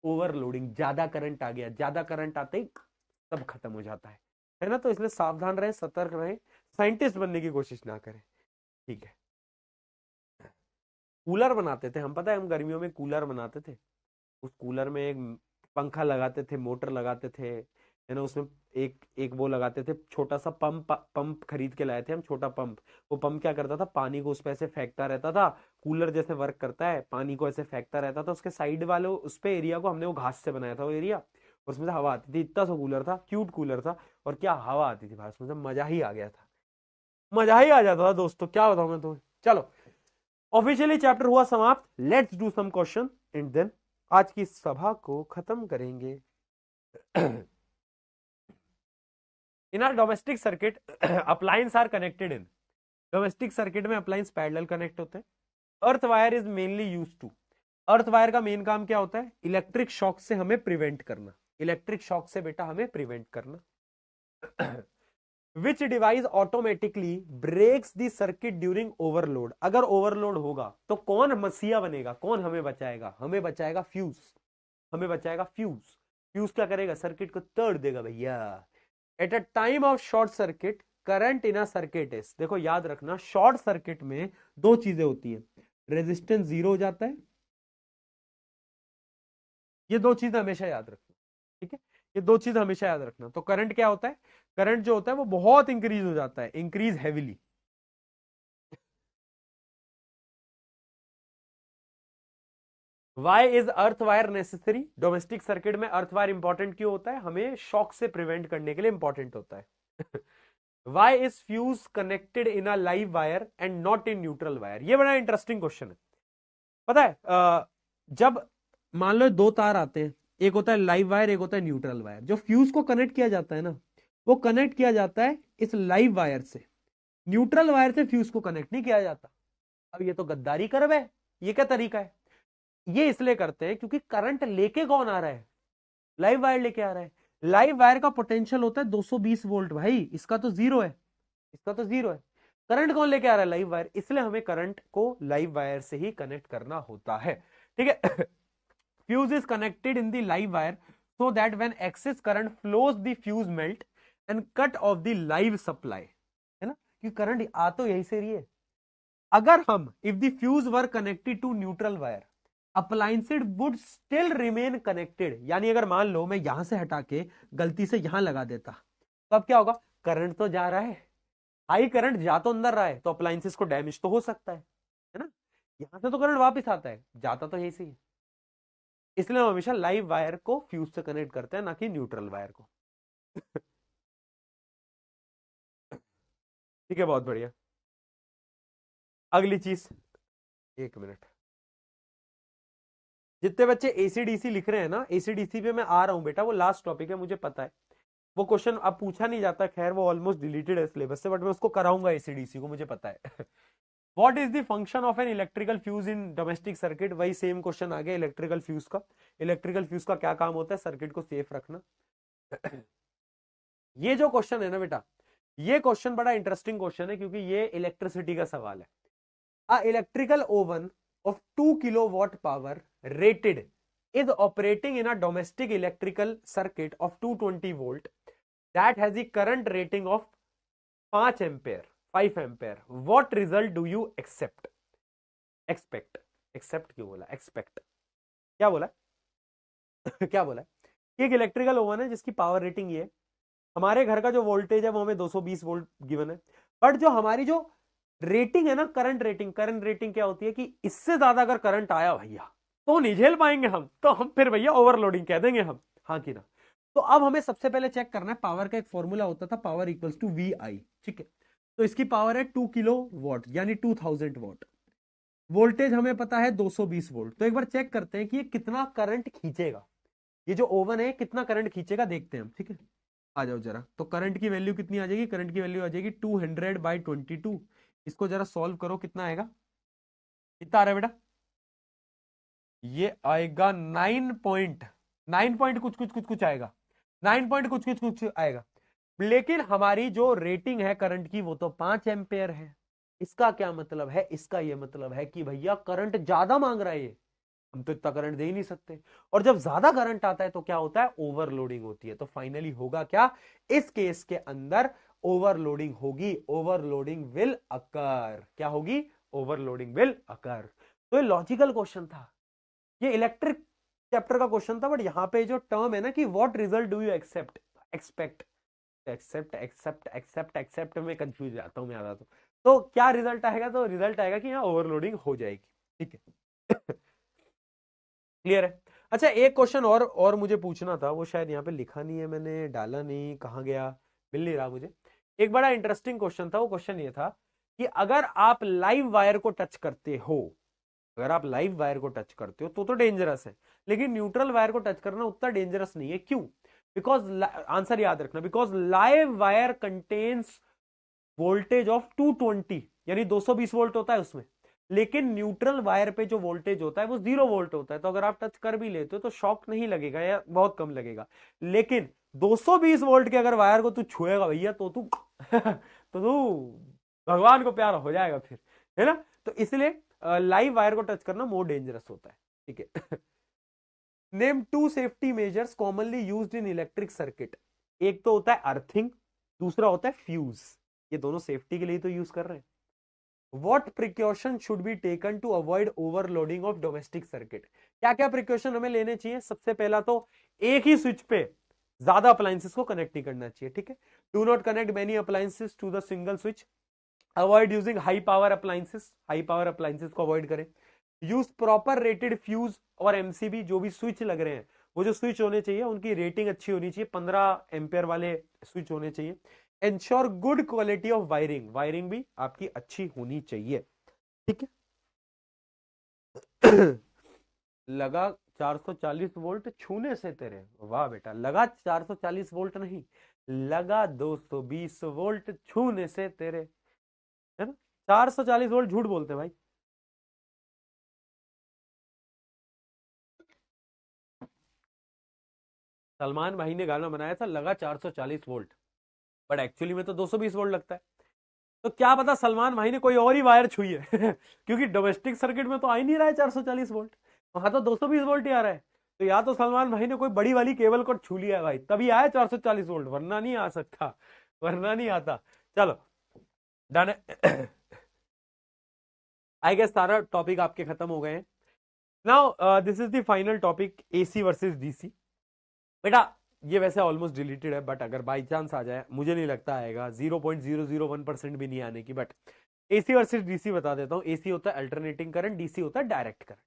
ओवरलोडिंग, ज्यादा करंट आ गया, ज्यादा करंट आते ही सब खत्म हो जाता है ना। तो इसलिए सावधान रहे, सतर्क रहे, साइंटिस्ट बनने की कोशिश ना करें। ठीक है। कूलर बनाते थे हम, पता है हम गर्मियों में कूलर बनाते थे। उस कूलर में एक पंखा लगाते थे, मोटर लगाते थे, है ना, उसमें एक एक वो लगाते थे, छोटा सा पंप पंप खरीद के लाए थे हम, छोटा पंप। वो पंप क्या करता था, पानी को उस पे ऐसे फेंकता रहता था, कूलर जैसे वर्क करता है, पानी को ऐसे फेंकता रहता था। उसके साइड वाले उस पे एरिया को हमने वो घास से बनाया था वो एरिया, और उसमें से हवा आती थी। इतना सा कूलर था, क्यूट कूलर था, और क्या हवा आती थी भाई उसमें से, मजा ही आ गया था, मजा ही आ जाता था दोस्तों, क्या बताऊं मैं तुम्हें। चलो, ऑफिशियली चैप्टर हुआ समाप्त। Let's do some question and then आज की सभा को खत्म करेंगे। In our domestic circuit appliance are connected in, domestic circuit में अप्लायंस पैरेलल कनेक्ट होते हैं। Earth wire is mainly use to, earth wire का मेन काम क्या होता है, इलेक्ट्रिक शॉक से हमें प्रिवेंट करना, इलेक्ट्रिक शॉक से बेटा हमें प्रिवेंट करना। Which device automatically breaks the circuit during overload, अगर ओवरलोड होगा तो कौन मसीहा बनेगा, कौन हमें बचाएगा, हमें बचाएगा फ्यूज, हमें बचाएगा फ्यूज। फ्यूज क्या करेगा, सर्किट को तोड़ देगा भैया। At a time of short circuit current in a circuit is, देखो याद रखना शॉर्ट सर्किट में दो चीजें होती है, रेजिस्टेंस जीरो हो जाता है, ये दो चीजें हमेशा याद रखना, ठीक है, ये दो चीज हमेशा याद रखना। तो करंट क्या होता है, करंट जो होता है वो बहुत इंक्रीज हो जाता है, increase heavily. Why is earth wire necessary, domestic circuit में अर्थ वायर इंपॉर्टेंट क्यों होता है, हमें शॉक से प्रिवेंट करने के लिए इंपॉर्टेंट होता है। Why is fuse connected in a live wire and not in neutral wire, ये बड़ा इंटरेस्टिंग क्वेश्चन है। पता है जब मान लो दो तार आते हैं, एक होता है लाइव वायर, एक होता है न्यूट्रल वायर, जो फ्यूज को कनेक्ट किया जाता है ना, वो कनेक्ट किया जाता है इस लाइव वायर से, न्यूट्रल वायर से फ्यूज को कनेक्ट नहीं किया जाता। अब ये तो गद्दारी कर है, ये क्या तरीका है, ये इसलिए करते हैं क्योंकि करंट लेके कौन आ रहा है, लाइव वायर लेके आ रहा है। लाइव वायर का पोटेंशियल होता है 220 वोल्ट भाई, इसका तो जीरो है, इसका तो जीरो है। करंट कौन लेके आ रहा है, लाइव वायर, इसलिए हमें करंट को लाइव वायर से ही कनेक्ट करना होता है, ठीक है। Fuse is connected in the live wire so that when excess current flows the fuse melt and cut off the live supply, है ना, क्योंकि करंट आ तो यही से रही है। अगर हम if the fuse were connected to neutral wire appliances would still remain connected, यानी अगर मान लो मैं यहां से हटा के गलती से यहां लगा देता, तो अब क्या होगा, करंट तो जा रहा है, हाई करंट जा तो अंदर रहा है, तो अप्लायंसेस को डैमेज तो हो सकता है ना, यहां से तो करंट वापस आता है, जाता तो यही से ही। इसलिए हम हमेशा लाइव वायर को फ्यूज से कनेक्ट करते हैं, ना कि न्यूट्रल वायर को। ठीक है, बहुत बढ़िया। अगली चीज, एक मिनट, जितने बच्चे एसीडीसी लिख रहे हैं ना, एसीडीसी पे मैं आ रहा हूं बेटा, वो लास्ट टॉपिक है मुझे पता है, वो क्वेश्चन अब पूछा नहीं जाता, खैर वो ऑलमोस्ट डिलीटेड है सिलेबस से, बट मैं उसको कराऊंगा एसीडीसी को, मुझे पता है। What is the function of an electrical fuse in domestic circuit, वही सेम क्वेश्चन आ गया इलेक्ट्रिकल फ्यूज का। इलेक्ट्रिकल फ्यूज का क्या काम होता है, सर्किट को सेफ रखना। ये जो क्वेश्चन है ना बेटा, ये क्वेश्चन बड़ा इंटरेस्टिंग क्वेश्चन है, क्योंकि ये इलेक्ट्रिसिटी का सवाल है। अ electrical oven of 2 kilowatt power rated is operating in a domestic electrical circuit of 220 volt that has a current rating of 5 ampere 5 ampere. What result do you expect? Expect क्यों बोला, expect क्या बोला? क्या बोला? एक इलेक्ट्रिकल ओवन है जिसकी power rating ये है, हमारे घर का जो वोल्टेज है वो हमें 220 वोल्ट गिवन है, बट जो हमारी जो रेटिंग है ना, करंट रेटिंग क्या होती है कि इससे ज्यादा अगर करंट आया भैया तो नहीं झेल पाएंगे हम, तो हम फिर भैया ओवरलोडिंग कह देंगे हम, हाँ कि ना। तो अब हमें सबसे पहले चेक करना है, पावर का एक फॉर्मूला होता था, पावर इक्वल्स टू वी आई, ठीक है, तो इसकी पावर है 2 किलो वॉट यानी 2000 वॉट, वोल्टेज हमें पता है 220 वोल्ट। तो एक बार चेक करते हैं कि ये कितना करंट खींचेगा, ये जो ओवन है कितना करंट खींचेगा, देखते हैं हम, ठीक है। आ जाओ जरा, तो करंट की वैल्यू कितनी आ जाएगी, करंट की वैल्यू आ जाएगी 200/22, इसको जरा सॉल्व करो, कितना आएगा, कितना आ रहा है बेटा, ये आएगा 9 पॉइंट कुछ कुछ कुछ कुछ आएगा, 9 पॉइंट कुछ कुछ कुछ आएगा। लेकिन हमारी जो रेटिंग है करंट की वो तो 5 एम्पेयर है। इसका क्या मतलब है, इसका ये मतलब है कि भैया करंट ज्यादा मांग रहा है ये, हम तो इतना करंट दे ही नहीं सकते, और जब ज्यादा करंट आता है तो क्या होता है, ओवरलोडिंग होती है। तो फाइनली होगा क्या, इस केस के अंदर ओवरलोडिंग होगी, ओवरलोडिंग विल अकर, क्या होगी, ओवरलोडिंग विल अकर। तो ये लॉजिकल क्वेश्चन था, ये इलेक्ट्रिक चैप्टर का क्वेश्चन था, बट यहाँ पे जो टर्म है ना कि what result do you accept, expect, accept accept accept accept में कंफ्यूज जाता हूँ मैं ज्यादा। तो क्या रिजल्ट आएगा, तो रिजल्ट आएगा कि यहाँ ओवरलोडिंग हो जाएगी, ठीक है। क्लियर है। अच्छा एक क्वेश्चन और मुझे पूछना था, वो शायद यहाँ पे लिखा नहीं है, मैंने डाला नहीं, कहाँ गया, मिल नहीं रहा मुझे। एक बड़ा इंटरेस्टिंग क्वेश्चन था, वो क्वेश्चन ये था कि अगर आप लाइव वायर को टच करते हो, अगर आप लाइव वायर को टच करते हो तो डेंजरस है, लेकिन न्यूट्रल वायर को टच करना उतना डेंजरस नहीं है, क्यों? बिकॉज, आंसर याद रखना, because live wire contains voltage of 220, यानी 220 वोल्ट होता है उसमें, लेकिन न्यूट्रल वायर पे जो वोल्टेज होता है वो 0 वोल्ट होता है। तो अगर आप टच कर भी लेते हो तो शॉक नहीं लगेगा या बहुत कम लगेगा, लेकिन 220 वोल्ट के अगर वायर को तू छुएगा भैया तो तू तो तू भगवान को प्यार हो जाएगा फिर, है ना। तो इसलिए लाइव वायर को टच करना मोर डेंजरस होता है, ठीक है। Name two safety measures commonly used in electric circuit. एक तो होता है अर्थिंग, दूसरा होता है फ्यूज। ये दोनों सेफ्टी के लिए तो यूज कर रहे हैं। What precaution should be taken to avoid overloading of domestic circuit? क्या क्या प्रिकॉशन हमें लेने चाहिए? सबसे पहला तो एक ही स्विच पे ज्यादा अप्लायंसेस को कनेक्ट नहीं करना चाहिए, ठीक है। Do not connect many appliances to the single switch. Avoid using high power appliances, high power appliances को अवॉइड करें। यूज प्रॉपर रेटेड फ्यूज और एमसीबी, जो भी स्विच लग रहे हैं वो जो स्विच होने चाहिए उनकी रेटिंग अच्छी होनी चाहिए, 15 एम्पेयर वाले स्विच होने चाहिए। Ensure good quality of wiring, wiring भी आपकी अच्छी होनी चाहिए, ठीक है। लगा 440 वोल्ट छूने से तेरे, वाह बेटा, लगा 440 वोल्ट नहीं, लगा 220 वोल्ट छूने से तेरे, है ना। 440 वोल्ट झूठ बोलते भाई। सलमान भाई ने गाना बनाया था लगा 440 वोल्ट, बट एक्चुअली में तो 220 वोल्ट लगता है। तो क्या पता सलमान भाई ने कोई और ही वायर छुई है क्योंकि डोमेस्टिक सर्किट में तो आ ही नहीं रहा है 440 वोल्ट, वहां तो 220 वोल्ट ही आ रहा है। तो या तो सलमान भाई ने कोई बड़ी वाली केबल को छू लिया है भाई, तभी आया 440 वोल्ट, वरना नहीं आ सकता, वरना नहीं आता। चलो डन। आई गेस सारा टॉपिक आपके खत्म हो गए हैं। Now this is the final topic, AC versus DC. बेटा ये वैसे ऑलमोस्ट डिलीटेड है, बट अगर बाई चांस आ जाए, मुझे नहीं लगता आएगा, 0.001% भी नहीं आने की, बट एसी वर्सेस डीसी बता देता हूं। एसी होता है अल्टरनेटिंग करंट, डीसी होता है direct current.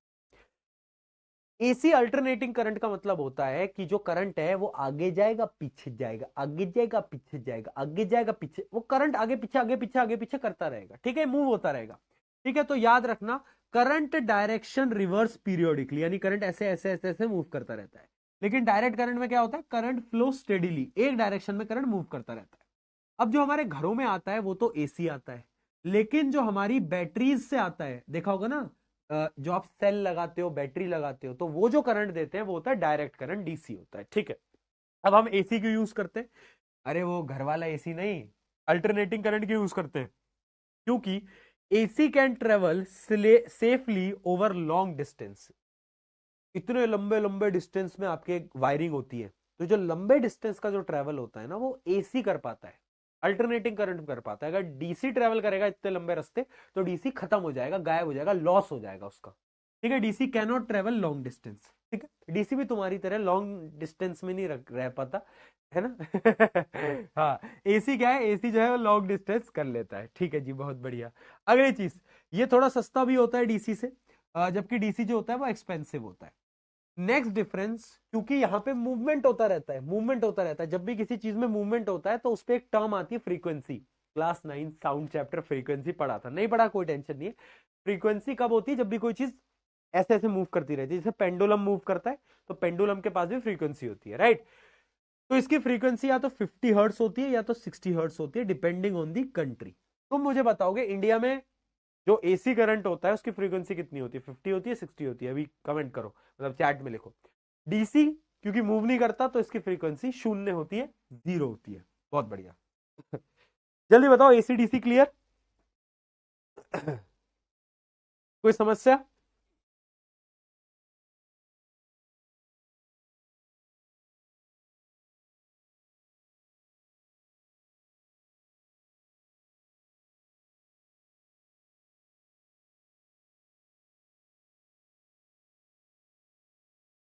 AC alternating current का मतलब होता है कि जो करंट है वो आगे जाएगा पीछे जाएगा, आगे जाएगा पीछे जाएगा, आगे जाएगा पीछे, वो करंट आगे पीछे आगे पीछे आगे पीछे करता रहेगा, ठीक है, मूव होता रहेगा, ठीक है। तो याद रखना, करंट डायरेक्शन रिवर्स पीरियोडिकली, यानी करंट ऐसे ऐसे ऐसे ऐसे मूव करता रहता है। लेकिन डायरेक्ट करंट में क्या होता है, करंट फ्लो स्टेडिली, एक डायरेक्शन में करंट मूव करता रहता है। अब जो हमारे घरों में आता है वो तो एसी आता है, लेकिन जो हमारी बैटरीज से आता है, देखा होगा ना, जो आप सेल लगाते हो, बैटरी लगाते हो, तो वो जो करंट देते हैं वो होता है डायरेक्ट करंट, डीसी होता है, ठीक है। अब हम एसी क्यों यूज करते हैं? अरे वो घर वाला एसी नहीं, अल्टरनेटिंग करंट क्यों यूज करते हैं? क्योंकि AC can travel safely over long distance. इतने लंबे लंबे डिस्टेंस में आपके वायरिंग होती है, तो जो लंबे डिस्टेंस का जो ट्रेवल होता है ना, वो एसी कर पाता है, अल्टरनेटिंग करंट कर पाता है। अगर डीसी ट्रेवल करेगा इतने लंबे रास्ते, तो डीसी खत्म हो जाएगा, गायब हो जाएगा, लॉस हो जाएगा उसका, ठीक है। DC can not travel long distance, ठीक है। डीसी भी तुम्हारी तरह लॉन्ग डिस्टेंस में नहीं रह पाता, है ना। हाँ, एसी क्या है, एसी जो है वो लॉन्ग डिस्टेंस कर लेता है, ठीक है जी, बहुत बढ़िया। अगली चीज, ये थोड़ा सस्ता भी होता है डीसी से, जबकि डीसी जो होता है वो एक्सपेंसिव होता है। नेक्स्ट डिफरेंस, क्योंकि यहां पे मूवमेंट होता रहता है, मूवमेंट होता रहता है, जब भी किसी चीज में मूवमेंट होता है तो उस पर एक टर्म आती है frequency. Class 9 sound chapter frequency पढ़ा था, नहीं पढ़ा कोई टेंशन नहीं है। फ्रीक्वेंसी कब होती है? जब भी कोई चीज ऐसे ऐसे मूव करती रहती है, जैसे पेंडुलम मूव करता है, तो पेंडुलम के पास भी फ्रीक्वेंसी होती है, राइट। तो इसकी फ्रीक्वेंसी या तो 50 हर्ट्स होती है या तो 60 हर्ट्स होती है, डिपेंडिंग ऑन दी कंट्री। तुम मुझे बताओगे इंडिया में जो एसी करंट होता है उसकी फ्रीक्वेंसी कितनी होती है? 50 होती है, 60 होती है? अभी कमेंट करो, मतलब चैट में लिखो। डीसी क्योंकि मूव नहीं करता तो इसकी फ्रीक्वेंसी शून्य होती है, 0 होती है। बहुत बढ़िया। जल्दी बताओ, एसी डीसी क्लियर? कोई समस्या?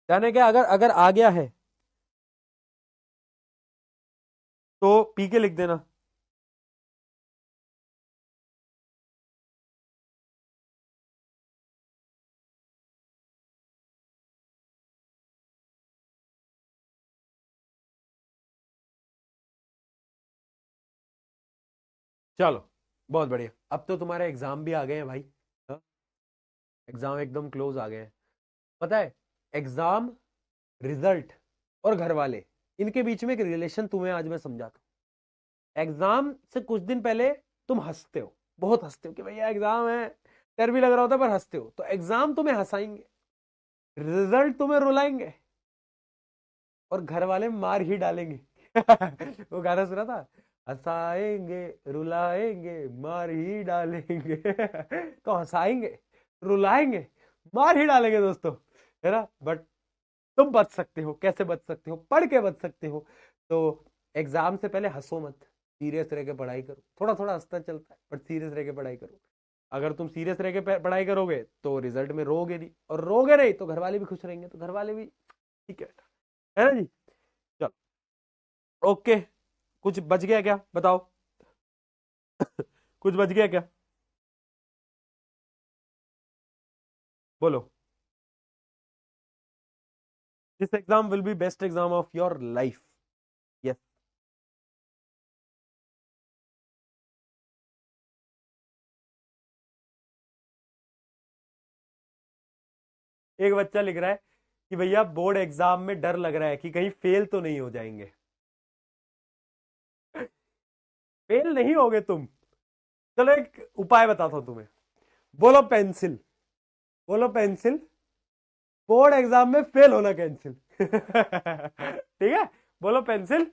यानी कि अगर अगर आ गया है तो पी के लिख देना। चलो बहुत बढ़िया। अब तो तुम्हारे एग्जाम भी आ गए हैं भाई। एग्जाम एकदम क्लोज आ गए हैं। पता है, एग्जाम, रिजल्ट और घर वाले, इनके बीच में एक रिलेशन तुम्हें आज मैं समझाता हूँ। एग्जाम से कुछ दिन पहले तुम हंसते हो, बहुत हंसते हो कि भैया एग्जाम है, डर भी लग रहा होता है पर हंसते हो। तो एग्जाम तुम्हें हंसाएंगे, रिजल्ट तुम्हें रुलाएंगे और घर वाले मार ही डालेंगे। वो गाना सुना था, हंसाएंगे रुलाएंगे मार ही डालेंगे। तो हंसाएंगे, रुलाएंगे, मार ही डालेंगे दोस्तों, है ना। बट तुम बच सकते हो। कैसे बच सकते हो? पढ़ के बच सकते हो। तो एग्जाम से पहले हंसो मत, सीरियस रह के पढ़ाई करो। थोड़ा थोड़ा हंसता चलता है बट सीरियस रह के पढ़ाई करो। अगर तुम सीरियस रह के पढ़ाई करोगे तो रिजल्ट में रोगे नहीं, और रोगे नहीं तो घर वाले भी खुश रहेंगे, तो घर वाले भी ठीक है ना जी। चलो ओके। कुछ बच गया क्या बताओ? कुछ बच गया क्या? बोलो। This exam will be best exam of your life. Yes. एक बच्चा लिख रहा है कि भैया बोर्ड एग्जाम में डर लग रहा है कि कहीं फेल तो नहीं हो जाएंगे। फेल नहीं होगे तुम। चलो एक उपाय बताता हूं तुम्हें। बोलो पेंसिल। बोलो पेंसिल। बोर्ड एग्जाम में फेल होना कैंसिल। ठीक है। बोलो पेंसिल।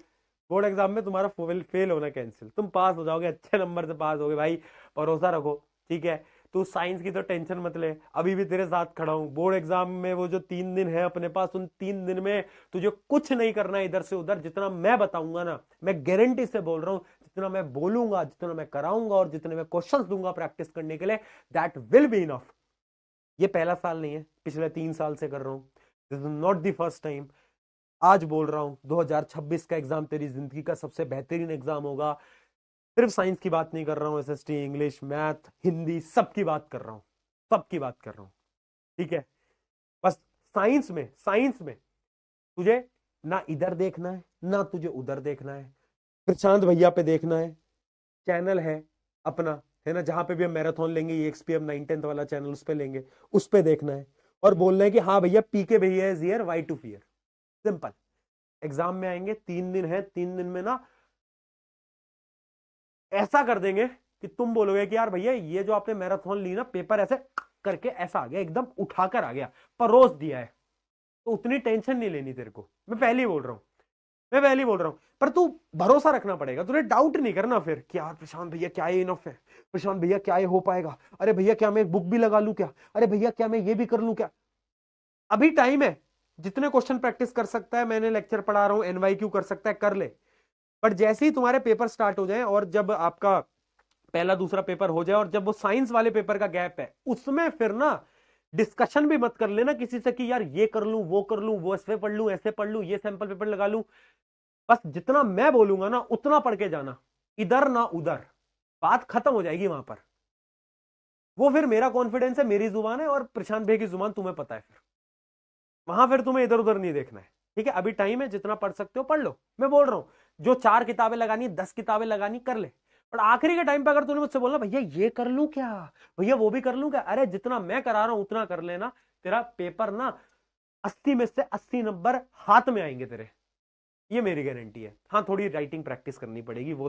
बोर्ड एग्जाम में तुम्हारा फेल होना कैंसिल, तुम पास हो जाओगे, अच्छे नंबर से पास होगे भाई, भरोसा रखो। ठीक है। तू साइंस की तो टेंशन मत ले, अभी भी तेरे साथ खड़ा हूं। बोर्ड एग्जाम में वो जो 3 दिन है अपने पास, उन 3 दिन में तुझे कुछ नहीं करना है इधर से उधर। जितना मैं बताऊंगा ना, मैं गारंटी से बोल रहा हूं, जितना मैं बोलूंगा, जितना मैं कराऊंगा और जितने मैं क्वेश्चंस दूंगा प्रैक्टिस करने के लिए, दैट विल बी इनफ। ये पहला साल नहीं है, पिछले 3 साल से कर रहा हूं। This is not the first time. आज बोल रहा हूं 2026 का एग्जाम तेरी जिंदगी का सबसे बेहतरीन एग्जाम होगा। सिर्फ साइंस की बात नहीं कर रहा हूं, एसएसटी, इंग्लिश, मैथ, हिंदी, सबकी बात कर रहा हूं। सबकी बात कर रहा हूं। ठीक है। बस साइंस में तुझे ना इधर देखना है ना तुझे उधर देखना है। प्रशांत भैया पे देखना है, चैनल है अपना, है ना, जहां पे भी हम मैराथन लेंगे, ये एक्सपीएम 9-10 वाला चैनल, उस पे लेंगे, उस पे देखना है। और बोलना है कि हाँ भैया पीके भैया is here, why to fear. Simple. Exam में आएंगे, 3 दिन है, 3 दिन में ना ऐसा कर देंगे कि तुम बोलोगे कि यार भैया ये जो आपने मैराथन ली ना, पेपर ऐसे करके ऐसा आ गया, एकदम उठाकर आ गया, परोस दिया है। तो उतनी टेंशन नहीं लेनी तेरे को, मैं पहले ही बोल रहा हूं। मैं पहले ही बोल रहा हूं। पर तू भरोसा रखना पड़ेगा, तुझे डाउट नहीं करना फिर कि यार प्रशांत भैया क्या ये इनफ है, प्रशांत भैया क्या ये हो पाएगा, अरे भैया क्या मैं एक बुक भी लगा लूं क्या, अरे भैया क्या मैं ये भी कर लूं क्या। अभी टाइम है। जितने क्वेश्चन प्रैक्टिस कर सकता है, मैंने लेक्चर पढ़ा रहा हूं, एनवाईक्यू कर सकता है, कर ले। बट जैसे ही तुम्हारे पेपर स्टार्ट हो जाए और जब आपका पहला दूसरा पेपर हो जाए और जब वो साइंस वाले पेपर का गैप है, उसमें फिर ना डिस्कशन भी मत कर लेना किसी से कि यार ये कर लूं, वो कर लूं, वो ऐसे पढ़ लूं, ऐसे पढ़ लूं, ये सैंपल पेपर लगा लूं। बस जितना मैं बोलूंगा ना उतना पढ़ के जाना, इधर ना उधर। बात खत्म हो जाएगी वहां पर। वो फिर मेरा कॉन्फिडेंस है, मेरी जुबान है, और प्रशांत भाई की जुबान तुम्हें पता है। फिर वहां फिर तुम्हें इधर उधर नहीं देखना है। ठीक है। अभी टाइम है, जितना पढ़ सकते हो पढ़ लो। मैं बोल रहा हूं जो 4 किताबें लगानी, 10 किताबें लगानी, कर ले। पर आखिरी के टाइम पे अगर तूने मुझसे बोलना भैया ये कर लूं क्या, भैया वो भी कर लूं क्या, अरे जितना मैं करा रहा हूं उतना कर लेना। तेरा पेपर ना 80 में से 80 नंबर हाथ में आएंगे तेरे, ये मेरी गारंटी है। हाँ थोड़ी राइटिंग प्रैक्टिस करनी पड़ेगी, वो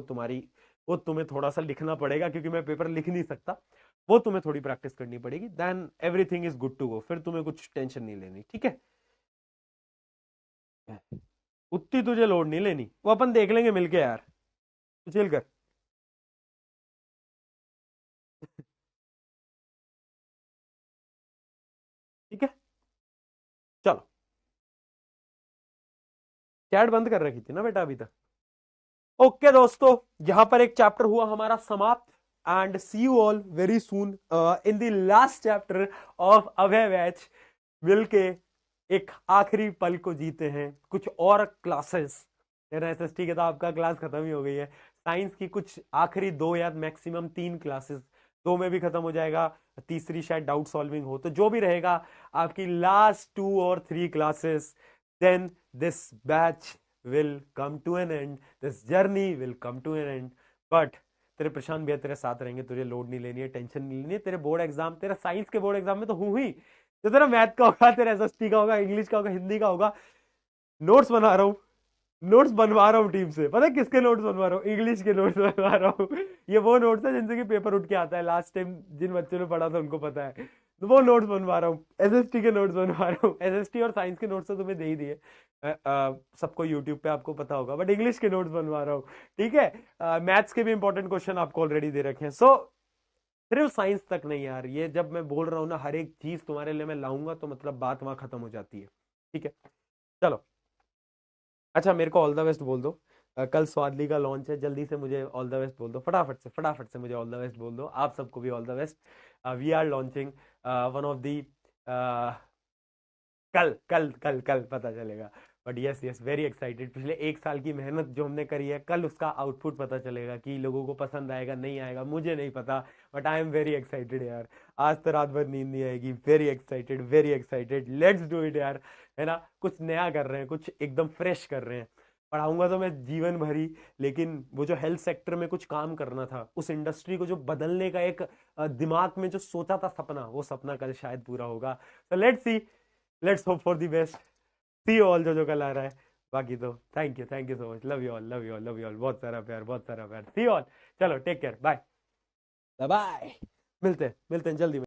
तुम्हें थोड़ा सा लिखना पड़ेगा क्योंकि मैं पेपर लिख नहीं सकता। वो तुम्हें थोड़ी प्रैक्टिस करनी पड़ेगी, then everything is good to go. फिर तुम्हें कुछ टेंशन नहीं लेनी। ठीक है। उतनी तुझे लोड नहीं लेनी, वो अपन देख लेंगे मिलके यार। तू चिल कर। ठीक है। चलो। चैट बंद कर रखी थी ना बेटा अभी तक? ओके दोस्तों, यहां पर एक चैप्टर हुआ हमारा समाप्त। And see you all very soon in the last chapter of Abhay batch. मिलके एक आखिरी पल को जीते हैं। कुछ और क्लासेस, मेरा एसएसटी के तो आपका क्लास खत्म ही हो गई है। साइंस की कुछ आखिरी 2 या मैक्सिमम 3 क्लासेस, 2 में भी खत्म हो जाएगा, तीसरी शायद डाउट सॉल्विंग हो, तो जो भी रहेगा आपकी लास्ट 2 और 3 classes, then this batch will come to an end, this journey will come to an end. But तेरे प्रशांत भैया तेरे साथ रहेंगे, तुझे लोड नहीं लेनी है, टेंशन नहीं लेनी है। तेरे बोर्ड एग्जाम, तेरा साइंस के बोर्ड एग्जाम में तो हूं ही, तो तेरा मैथ का होगा, तेरा एसएसटी का होगा, इंग्लिश का होगा, हिंदी का होगा। नोट्स बना रहा हूँ, नोट्स बनवा रहा हूँ टीम से। पता है किसके नोट्स बनवा रहा हूँ? इंग्लिश के नोट्स बनवा रहा हूँ। ये वो नोट्स है जिनसे कि पेपर उठ के आता है, लास्ट टाइम जिन बच्चों ने पढ़ा था उनको पता है। तो वो नोट्स बनवा रहा हूँ, एसएसटी के नोट्स बनवा रहा हूँ। एसएसटी और साइंस के नोट्स तो तुम्हें दे ही दिए, सबको यूट्यूब पे आपको पता होगा, बट इंग्लिश के नोट्स बनवा रहा हूँ। ठीक है, मैथ्स के भी इंपॉर्टेंट क्वेश्चन आपको ऑलरेडी दे रखे हैं। सो सिर्फ साइंस तक नहीं यार, ये जब मैं बोल रहा हूँ ना हर एक चीज तुम्हारे लिए मैं लाऊंगा, तो मतलब बात वहां खत्म हो जाती है। ठीक है, चलो। अच्छा, मेरे को ऑल द बेस्ट बोल दो। कल स्वादली का लॉन्च है, जल्दी से मुझे ऑल द बेस्ट बोल दो, फटाफट से, फटाफट से मुझे ऑल द बेस्ट बोल दो। आप सबको भी all the best. We are launching one of the, कल कल कल कल पता चलेगा। But yes yes, very excited. पिछले 1 साल की मेहनत जो हमने करी है, कल उसका आउटपुट पता चलेगा कि लोगों को पसंद आएगा नहीं आएगा, मुझे नहीं पता, but I am very excited यार। आज तो रात भर नींद नहीं आएगी। Very excited, very excited, let's do it यार। है ना, कुछ नया कर रहे हैं, कुछ एकदम फ्रेश कर रहे हैं। पढ़ाऊंगा तो मैं जीवन भर ही, लेकिन वो जो हेल्थ सेक्टर में कुछ काम करना था, उस इंडस्ट्री को जो बदलने का एक दिमाग में जो सोचा था सपना, वो सपना कल शायद पूरा होगा। तो let's see, let's hope for the best. See you all, जो कल आ रहा है। बाकी तो thank you so much, love you all, love you all, love you all, बहुत सारा प्यार, बहुत सारा प्यार। सी यू ऑल, चलो टेक केयर, बाय बाय। मिलते हैं जल्दी।